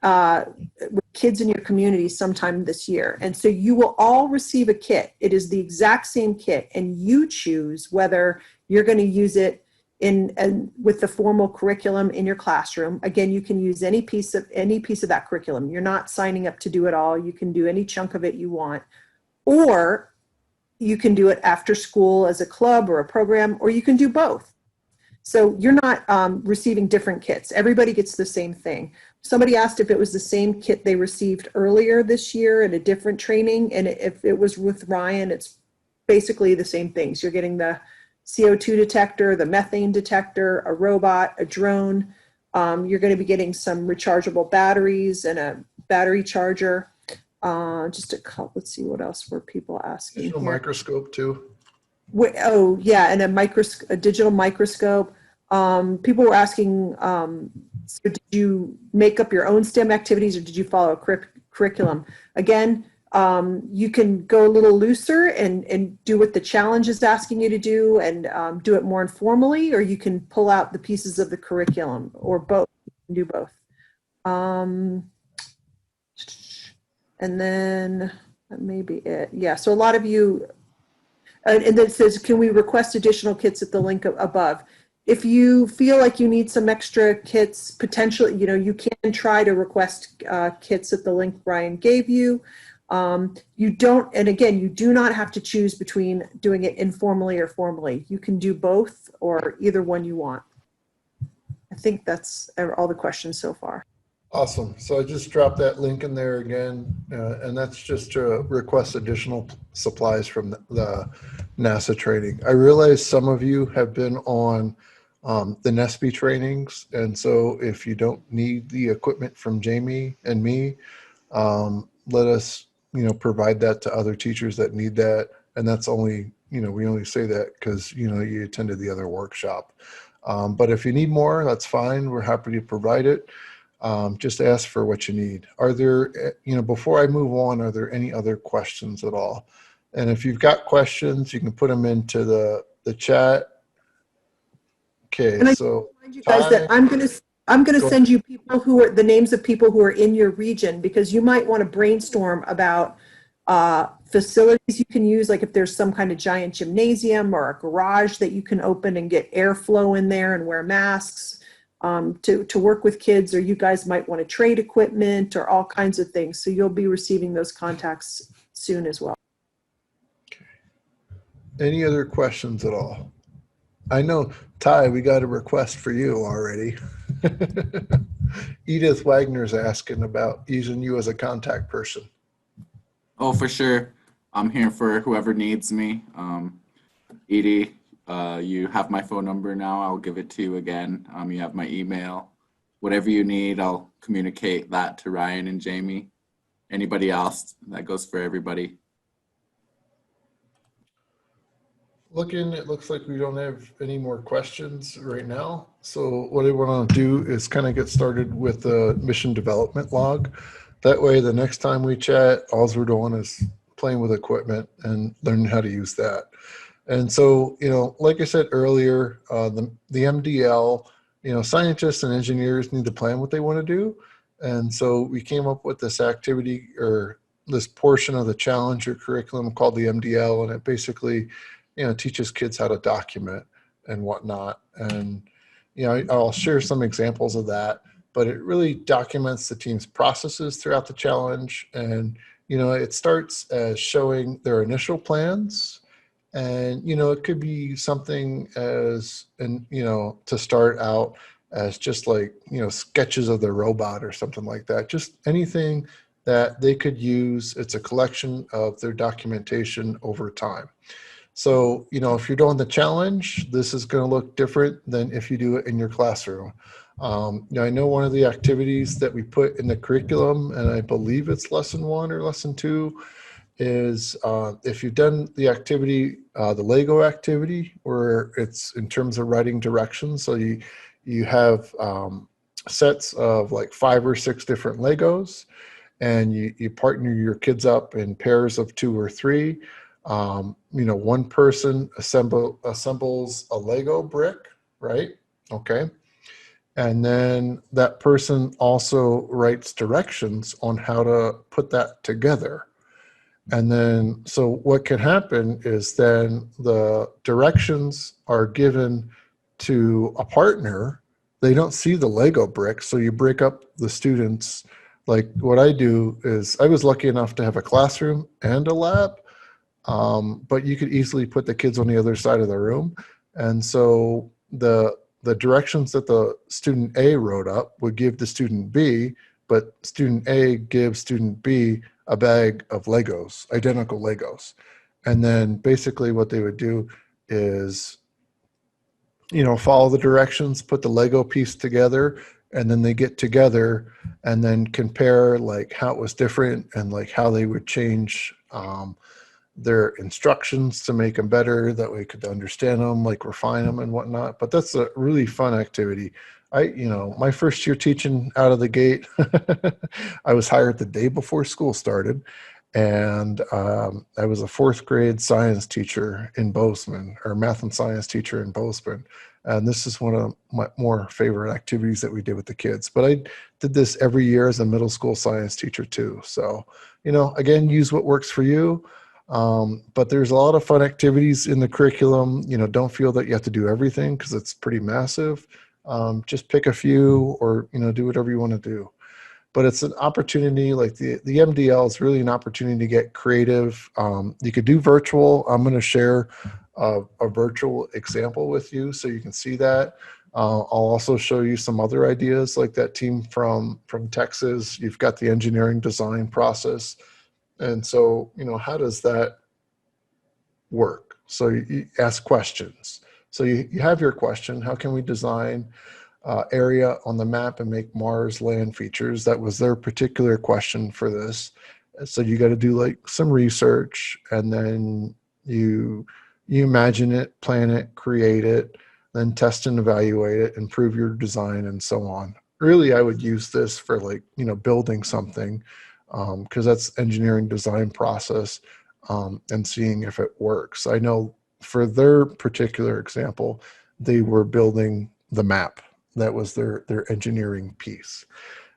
with kids in your community sometime this year. And so you will all receive a kit. It is the exact same kit, and you choose whether you're going to use it with the formal curriculum in your classroom. Again, you can use any piece of that curriculum. You're not signing up to do it all. You can do any chunk of it you want, or you can do it after school as a club or a program, or you can do both. So you're not receiving different kits. Everybody gets the same thing. somebody asked if it was the same kit they received earlier this year at a different training. And if it was with Ryan, it's basically the same things. You're getting the CO2 detector, the methane detector, a robot, a drone. You're going to be getting some rechargeable batteries and a battery charger. Just a couple, let's see, what else were people asking Digital here? microscope too. Oh, yeah, and a digital microscope. People were asking, so did you make up your own STEM activities or did you follow a curriculum? Again, you can go a little looser and do what the challenge is asking you to do and do it more informally, or you can pull out the pieces of the curriculum, or both. You can do both. And then that may be it. Yeah, so a lot of you, and then it says, can we request additional kits at the link above? If you feel like you need some extra kits, potentially, you can try to request kits at the link Brian gave you. You don't, and again, you do not have to choose between doing it informally or formally. You can do both or either one you want. I think that's all the questions so far. Awesome. So I just dropped that link in there again, and that's just to request additional supplies from the NASA training. I realize some of you have been on the NESP trainings, and so if you don't need the equipment from Jamie and me, let us, provide that to other teachers that need that. And that's only, we only say that because, you attended the other workshop. But if you need more, that's fine. We're happy to provide it. Just ask for what you need. Are there, before I move on, are there any other questions at all? And if you've got questions, you can put them into the chat. Okay, And I so remind you guys that I'm going to send you people who are the names of people who are in your region, because you might want to brainstorm about facilities you can use, like if there's some kind of giant gymnasium or a garage that you can open and get airflow in there and wear masks. To work with kids, or you guys might want to trade equipment or all kinds of things. So you'll be receiving those contacts soon as well. Okay. Any other questions at all? I know, Ty, we got a request for you already. Edith Wagner's asking about using you as a contact person. Oh, for sure. I'm here for whoever needs me. Edie, you have my phone number now. I'll give it to you again. You have my email. Whatever you need, I'll communicate that to Ryan and Jamie. Anybody else, that goes for everybody. It looks like we don't have any more questions right now. So what I want to do is kind of get started with the mission development log. That way, the next time we chat, all we're doing is playing with equipment and learning how to use that. And so, like I said earlier, the MDL, scientists and engineers need to plan what they want to do. And so we came up with this activity, or this portion of the Challenger curriculum called the MDL, and it basically, teaches kids how to document and whatnot. And, I'll share some examples of that, but it really documents the team's processes throughout the challenge. And, it starts as showing their initial plans. And, it could be something as, to start out as just like, sketches of the robot or something like that. Just anything that they could use. It's a collection of their documentation over time. So, if you're doing the challenge, this is going to look different than if you do it in your classroom. I know one of the activities that we put in the curriculum, and I believe it's lesson 1 or lesson 2, is if you've done the activity, the Lego activity, where it's in terms of writing directions. So you have sets of like 5 or 6 different Legos, and you partner your kids up in pairs of 2 or 3. One person assembles a Lego brick, right? Okay. And then that person also writes directions on how to put that together. And then, so what can happen is then the directions are given to a partner. They don't see the Lego bricks. So you break up the students. Like what I do is, I was lucky enough to have a classroom and a lab. But you could easily put the kids on the other side of the room. And so the directions that the student A wrote up would give to student B, but student A gives student B a bag of Legos, identical Legos. And then basically what they would do is, follow the directions, put the Lego piece together, and then they get together and then compare like how it was different and like how they would change their instructions to make them better. That way we could understand them, like refine them and whatnot. But that's a really fun activity. My first year teaching out of the gate, I was hired the day before school started. And I was a fourth grade science teacher in Bozeman, or math and science teacher in Bozeman. And this is one of my more favorite activities that we did with the kids. But I did this every year as a middle school science teacher too. So, again, use what works for you. But there's a lot of fun activities in the curriculum. Don't feel that you have to do everything because it's pretty massive. Just pick a few or, do whatever you want to do. But it's an opportunity, like the MDL is really an opportunity to get creative. You could do virtual. I'm going to share a virtual example with you so you can see that. I'll also show you some other ideas, like that team from Texas. You've got the engineering design process. And so, how does that work? So you ask questions. So you have your question, how can we design area on the map and make Mars land features? That was their particular question for this. So you got to do like some research, and then you imagine it, plan it, create it, then test and evaluate it, improve your design, and so on. Really, I would use this for building something, because that's engineering design process, and seeing if it works. I know for their particular example, they were building the map. That was their engineering piece.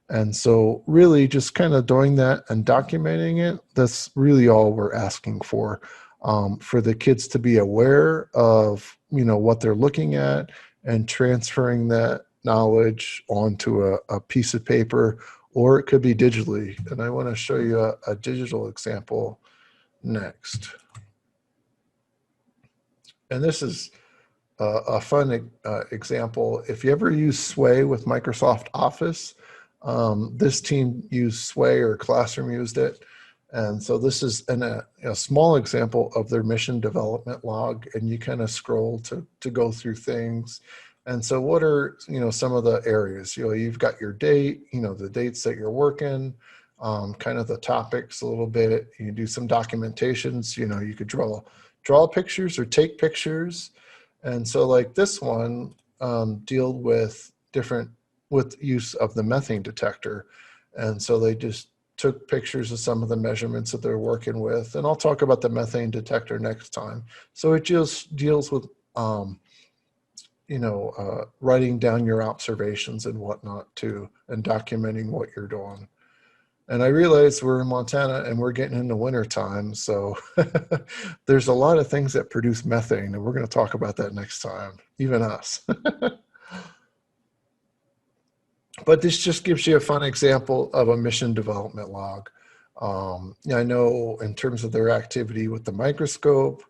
And so really just kind of doing that and documenting it, that's really all we're asking for the kids to be aware of, what they're looking at, and transferring that knowledge onto a piece of paper, or it could be digitally. And I want to show you a digital example next. And this is a fun example. If you ever use Sway with Microsoft Office, this team used Sway, or Classroom used it. And so this is a small example of their mission development log, and you kind of scroll to go through things. And so what are, some of the areas? You've got your date, the dates that you're working, kind of the topics a little bit. You do some documentations, you could draw pictures or take pictures. And so like this one deal with use of the methane detector. And so they just took pictures of some of the measurements that they're working with. And I'll talk about the methane detector next time. So it just deals with, writing down your observations and whatnot too, and documenting what you're doing. And I realize we're in Montana and we're getting into winter time. So there's a lot of things that produce methane, and we're going to talk about that next time, even us. But this just gives you a fun example of a mission development log. I know in terms of their activity with the microscope,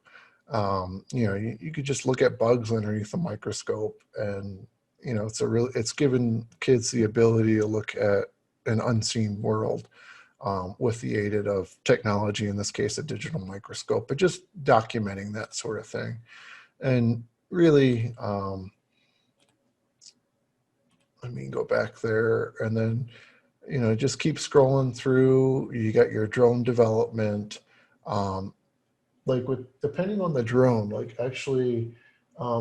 you could just look at bugs underneath the microscope, and it's given kids the ability to look at an unseen world with the aid of technology, in this case a digital microscope, but just documenting that sort of thing. And really, let me go back there, and then just keep scrolling through. You got your drone development, depending on the drone, like actually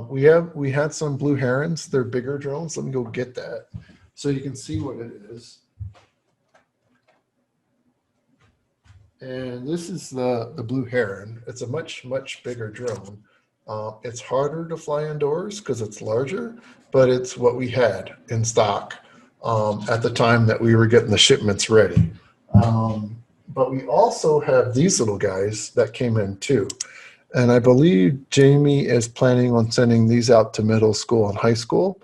we had some blue herons. They're bigger drones. Let me go get that so you can see what it is. And this is the blue heron. It's a much bigger drone. It's harder to fly indoors because it's larger, but it's what we had in stock at the time that we were getting the shipments ready. But we also have these little guys that came in too. And I believe Jamie is planning on sending these out to middle school and high school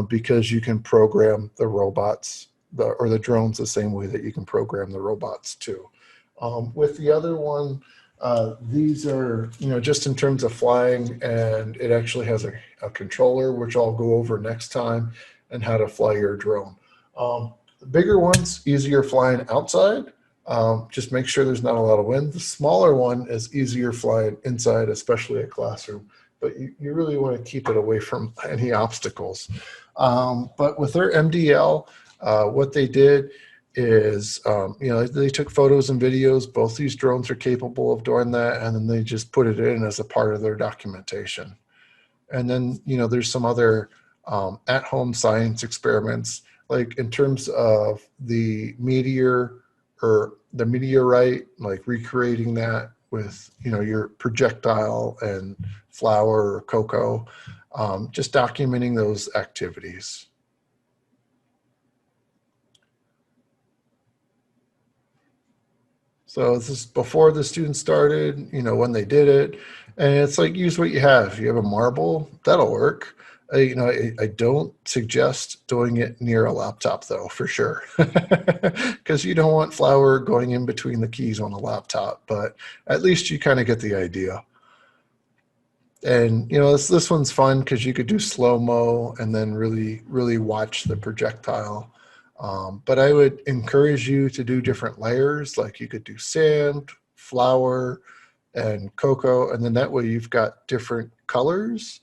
because you can program the robots or the drones the same way that you can program the robots too. With the other one, These are, just in terms of flying, and it actually has a controller, which I'll go over next time, and how to fly your drone. The bigger ones, easier flying outside. Just make sure there's not a lot of wind. The smaller one is easier flying inside, especially a classroom. But you really want to keep it away from any obstacles. But with their MDL, what they did is, they took photos and videos. Both these drones are capable of doing that, and then they just put it in as a part of their documentation. And then, there's some other at-home science experiments, like in terms of the meteor or the meteorite, like recreating that with, your projectile and flour or cocoa, just documenting those activities. So this is before the students started, when they did it. And it's like, use what you have. If you have a marble, that'll work. I don't suggest doing it near a laptop, though, for sure. Because you don't want flour going in between the keys on a laptop. But at least you kind of get the idea. And, this one's fun because you could do slow-mo and then really, really watch the projectile. But I would encourage you to do different layers, like you could do sand, flour, and cocoa, and then that way you've got different colors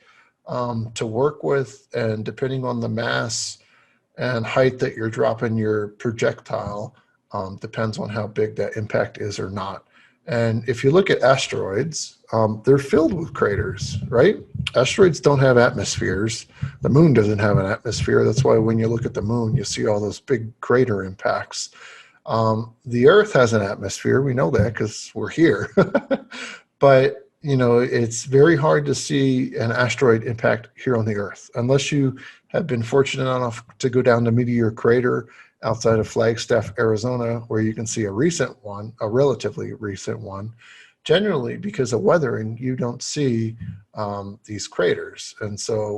to work with, and depending on the mass and height that you're dropping your projectile, depends on how big that impact is or not. And if you look at asteroids, they're filled with craters, right? Asteroids don't have atmospheres. The moon doesn't have an atmosphere. That's why when you look at the moon, you see all those big crater impacts. The Earth has an atmosphere. We know that because we're here. But, it's very hard to see an asteroid impact here on the Earth, unless you have been fortunate enough to go down to Meteor Crater outside of Flagstaff, Arizona, where you can see a recent one, a relatively recent one. Generally, because of weathering, you don't see these craters. And so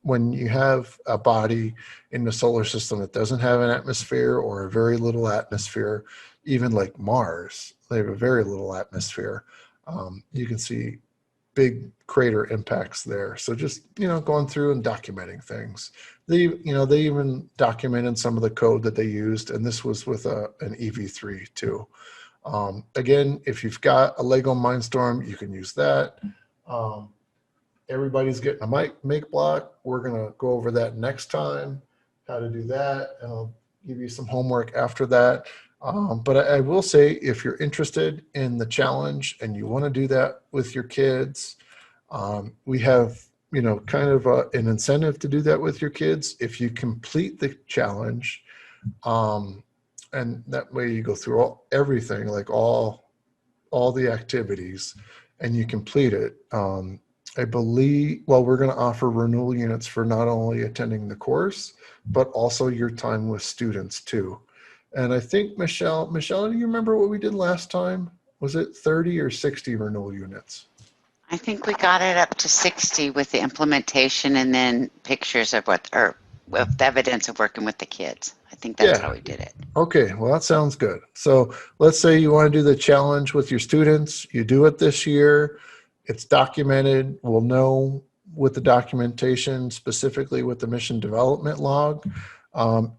when you have a body in the solar system that doesn't have an atmosphere or a very little atmosphere, even like Mars, they have a very little atmosphere. You can see big crater impacts there. So just, going through and documenting things. They even documented some of the code that they used, and this was with an EV3 too. Again, if you've got a Lego Mindstorm, you can use that. Everybody's getting a make block. We're gonna go over that next time, how to do that, and I'll give you some homework after that. But I will say, if you're interested in the challenge and you want to do that with your kids, we have, kind of an incentive to do that with your kids. If you complete the challenge, and that way you go through everything, like all the activities, and you complete it. I believe, we're going to offer renewal units for not only attending the course, but also your time with students too. And I think, Michelle, do you remember what we did last time? Was it 30 or 60 renewal units? I think we got it up to 60 with the implementation and then pictures of with the evidence of working with the kids. I think that's how we did it. Okay, well, that sounds good. So let's say you want to do the challenge with your students. You do it this year. It's documented. We'll know with the documentation, specifically with the mission development log.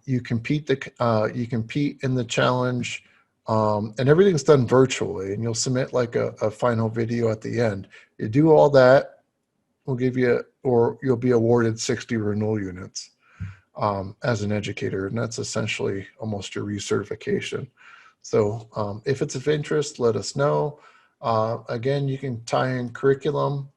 You compete in the challenge, and everything's done virtually, and you'll submit like a final video at the end. You do all that, we'll give you, or you'll be awarded 60 renewal units as an educator, and that's essentially almost your recertification. So if it's of interest, let us know. Again, you can tie in curriculum.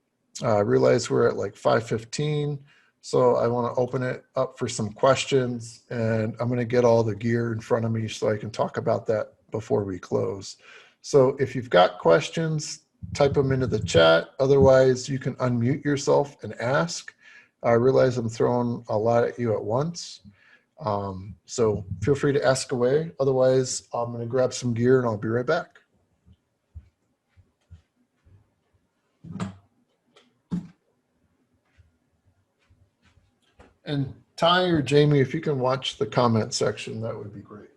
I realize we're at like 5:15. So I want to open it up for some questions, and I'm going to get all the gear in front of me so I can talk about that before we close. So if you've got questions, type them into the chat. Otherwise, you can unmute yourself and ask. I realize I'm throwing a lot at you at once. So feel free to ask away. Otherwise, I'm going to grab some gear and I'll be right back. And Ty or Jamie, if you can watch the comment section, that would be great.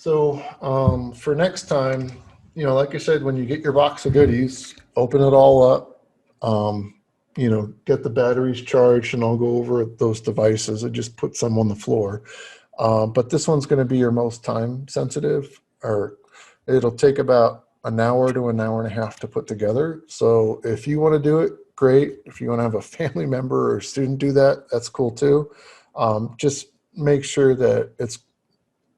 So for next time, you know, like I said, when you get your box of goodies, open it all up, you know, get the batteries charged, and I'll go over those devices. I just put some on the floor. But this one's going to be your most time sensitive, or it'll take about an hour to an hour and a half to put together. So if you want to do it, great. If you want to have a family member or student do that, that's cool too. Just make sure that it's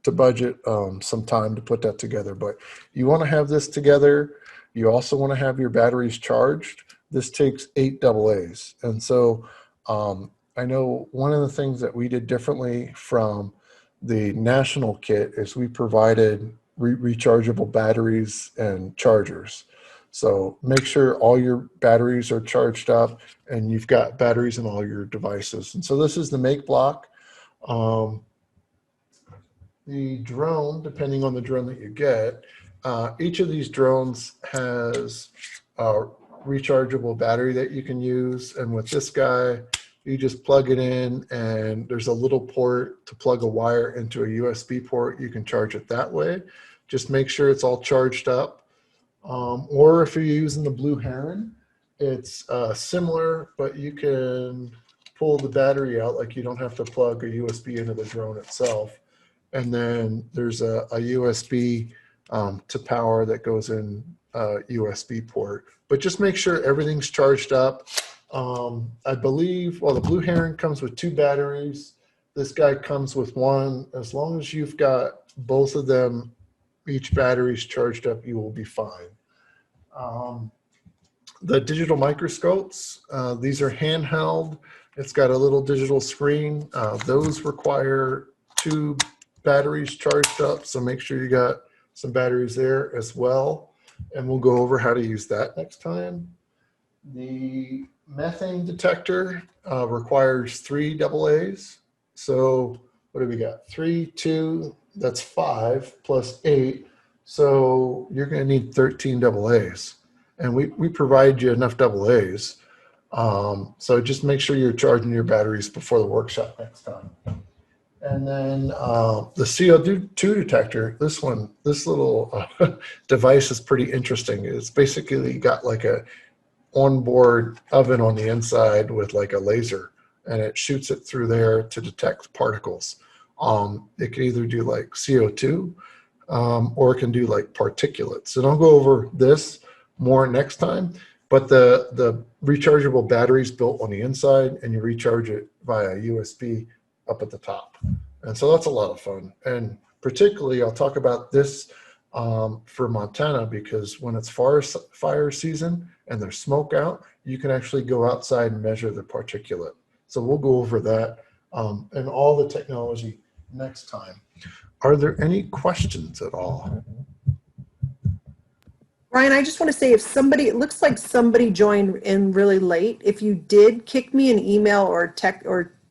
to budget some time to put that together. But you want to have this together. You also want to have your batteries charged. This takes 8 AA's. And so I know one of the things that we did differently from the national kit is we provided rechargeable batteries and chargers. So make sure all your batteries are charged up and you've got batteries in all your devices. And so this is the make block. The drone, depending on the drone that you get, each of these drones has a rechargeable battery that you can use. And with this guy, you just plug it in and there's a little port to plug a wire into a USB port. You can charge it that way. Just make sure it's all charged up. Or if you're using the Blue Heron, it's similar, but you can pull the battery out. Like you don't have to plug a USB into the drone itself. And then there's a USB to power that goes in a USB port. But just make sure everything's charged up. I believe, well, the Blue Heron comes with 2 batteries. This guy comes with 1. As long as you've got both of them, each battery's charged up, you will be fine. The digital microscopes, these are handheld. It's got a little digital screen. Those require 2 batteries charged up, so make sure you got some batteries there as well. And we'll go over how to use that next time. The methane detector requires 3 AA's. So what do we got? 3, 2, that's 5 plus 8. So you're going to need 13 AA's. And we provide you enough AA's. So just make sure you're charging your batteries before the workshop next time. And then the CO2 detector, this little device is pretty interesting. It's basically got like a onboard oven on the inside with like a laser, and it shoots it through there to detect particles. It can either do like CO2 or it can do like particulates. And I'll go over this more next time. But the rechargeable battery is built on the inside, and you recharge it via USB up at the top. And so that's a lot of fun. And particularly, I'll talk about this for Montana, because when it's fire season and there's smoke out, you can actually go outside and measure the particulate. So we'll go over that and all the technology next time. Are there any questions at all? Ryan, I just want to say, if somebody, it looks like somebody joined in really late. If you did, kick me an email or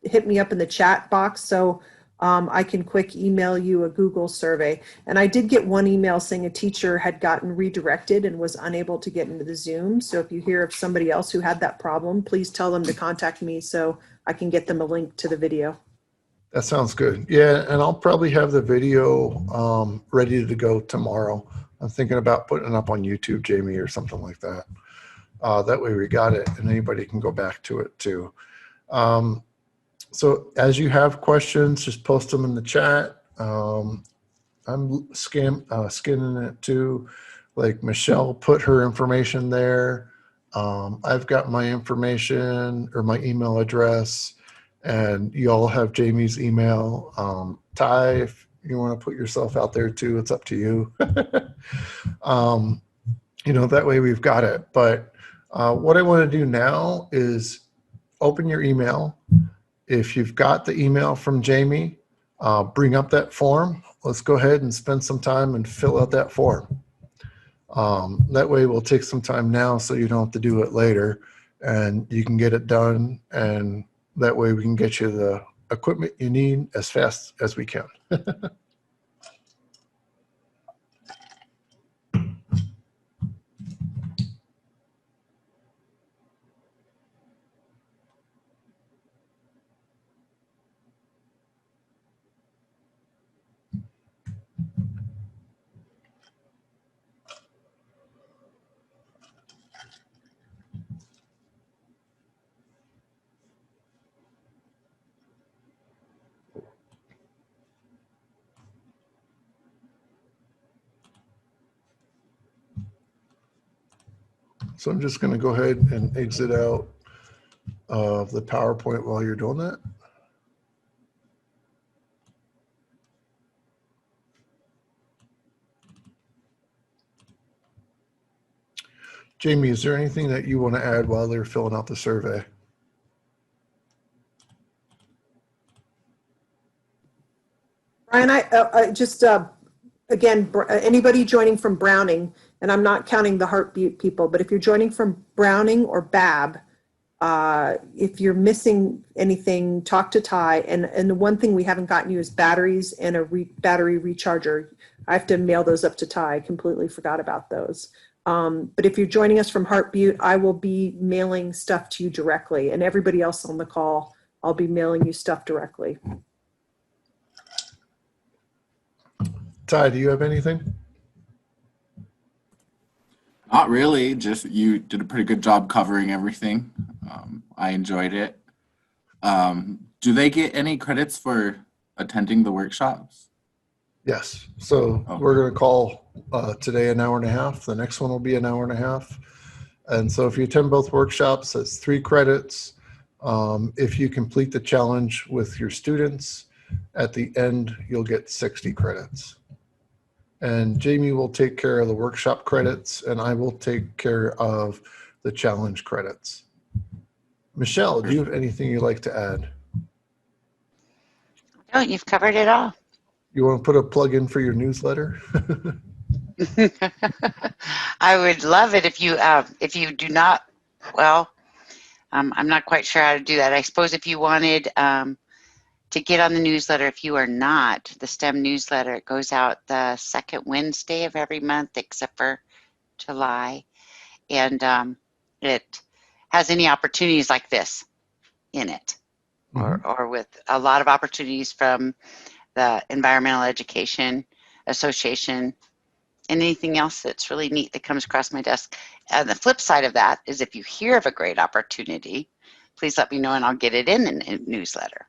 hit me up in the chat box so I can quick email you a Google survey. And I did get one email saying a teacher had gotten redirected and was unable to get into the Zoom. So if you hear of somebody else who had that problem, please tell them to contact me so I can get them a link to the video. That sounds good. Yeah, and I'll probably have the video ready to go tomorrow. I'm thinking about putting it up on YouTube, Jamie, or something like that. That way we got it, and anybody can go back to it too. So as you have questions, just post them in the chat. I'm scanning it too. Like Michelle put her information there. I've got my information or my email address, and you all have Jamie's email. Ty, if you want to put yourself out there too, it's up to you. That way we've got it. But what I want to do now is open your email. If you've got the email from Jamie, bring up that form. Let's go ahead and spend some time and fill out that form. That way we'll take some time now so you don't have to do it later, and you can get it done, and that way we can get you the equipment you need as fast as we can. So I'm just going to go ahead and exit out of the PowerPoint while you're doing that. Jamie, is there anything that you want to add while they're filling out the survey? Brian, I just, again, anybody joining from Browning, and I'm not counting the Heartbeat people, but if you're joining from Browning or BAB, if you're missing anything, talk to Ty. And the one thing we haven't gotten you is batteries and a battery recharger. I have to mail those up to Ty. I completely forgot about those. But if you're joining us from Heartbeat, I will be mailing stuff to you directly. And everybody else on the call, I'll be mailing you stuff directly. Ty, do you have anything? Not really. Just you did a pretty good job covering everything. I enjoyed it. Do they get any credits for attending the workshops? Yes. So Okay. we're going to call today an hour and a half. The next one will be an hour and a half. And so if you attend both workshops, that's 3 credits. If you complete the challenge with your students, at the end, you'll get 60 credits. And Jamie will take care of the workshop credits, and I will take care of the challenge credits. Michelle, do you have anything you'd like to add? No, you've covered it all. You want to put a plug in for your newsletter? I would love it if you do not, well, I'm not quite sure how to do that. I suppose if you wanted to get on the newsletter, if you are not, the STEM newsletter, it goes out the second Wednesday of every month except for July. And it has any opportunities like this in it, or with a lot of opportunities from the Environmental Education Association and anything else that's really neat that comes across my desk. And the flip side of that is if you hear of a great opportunity, please let me know and I'll get it in the newsletter.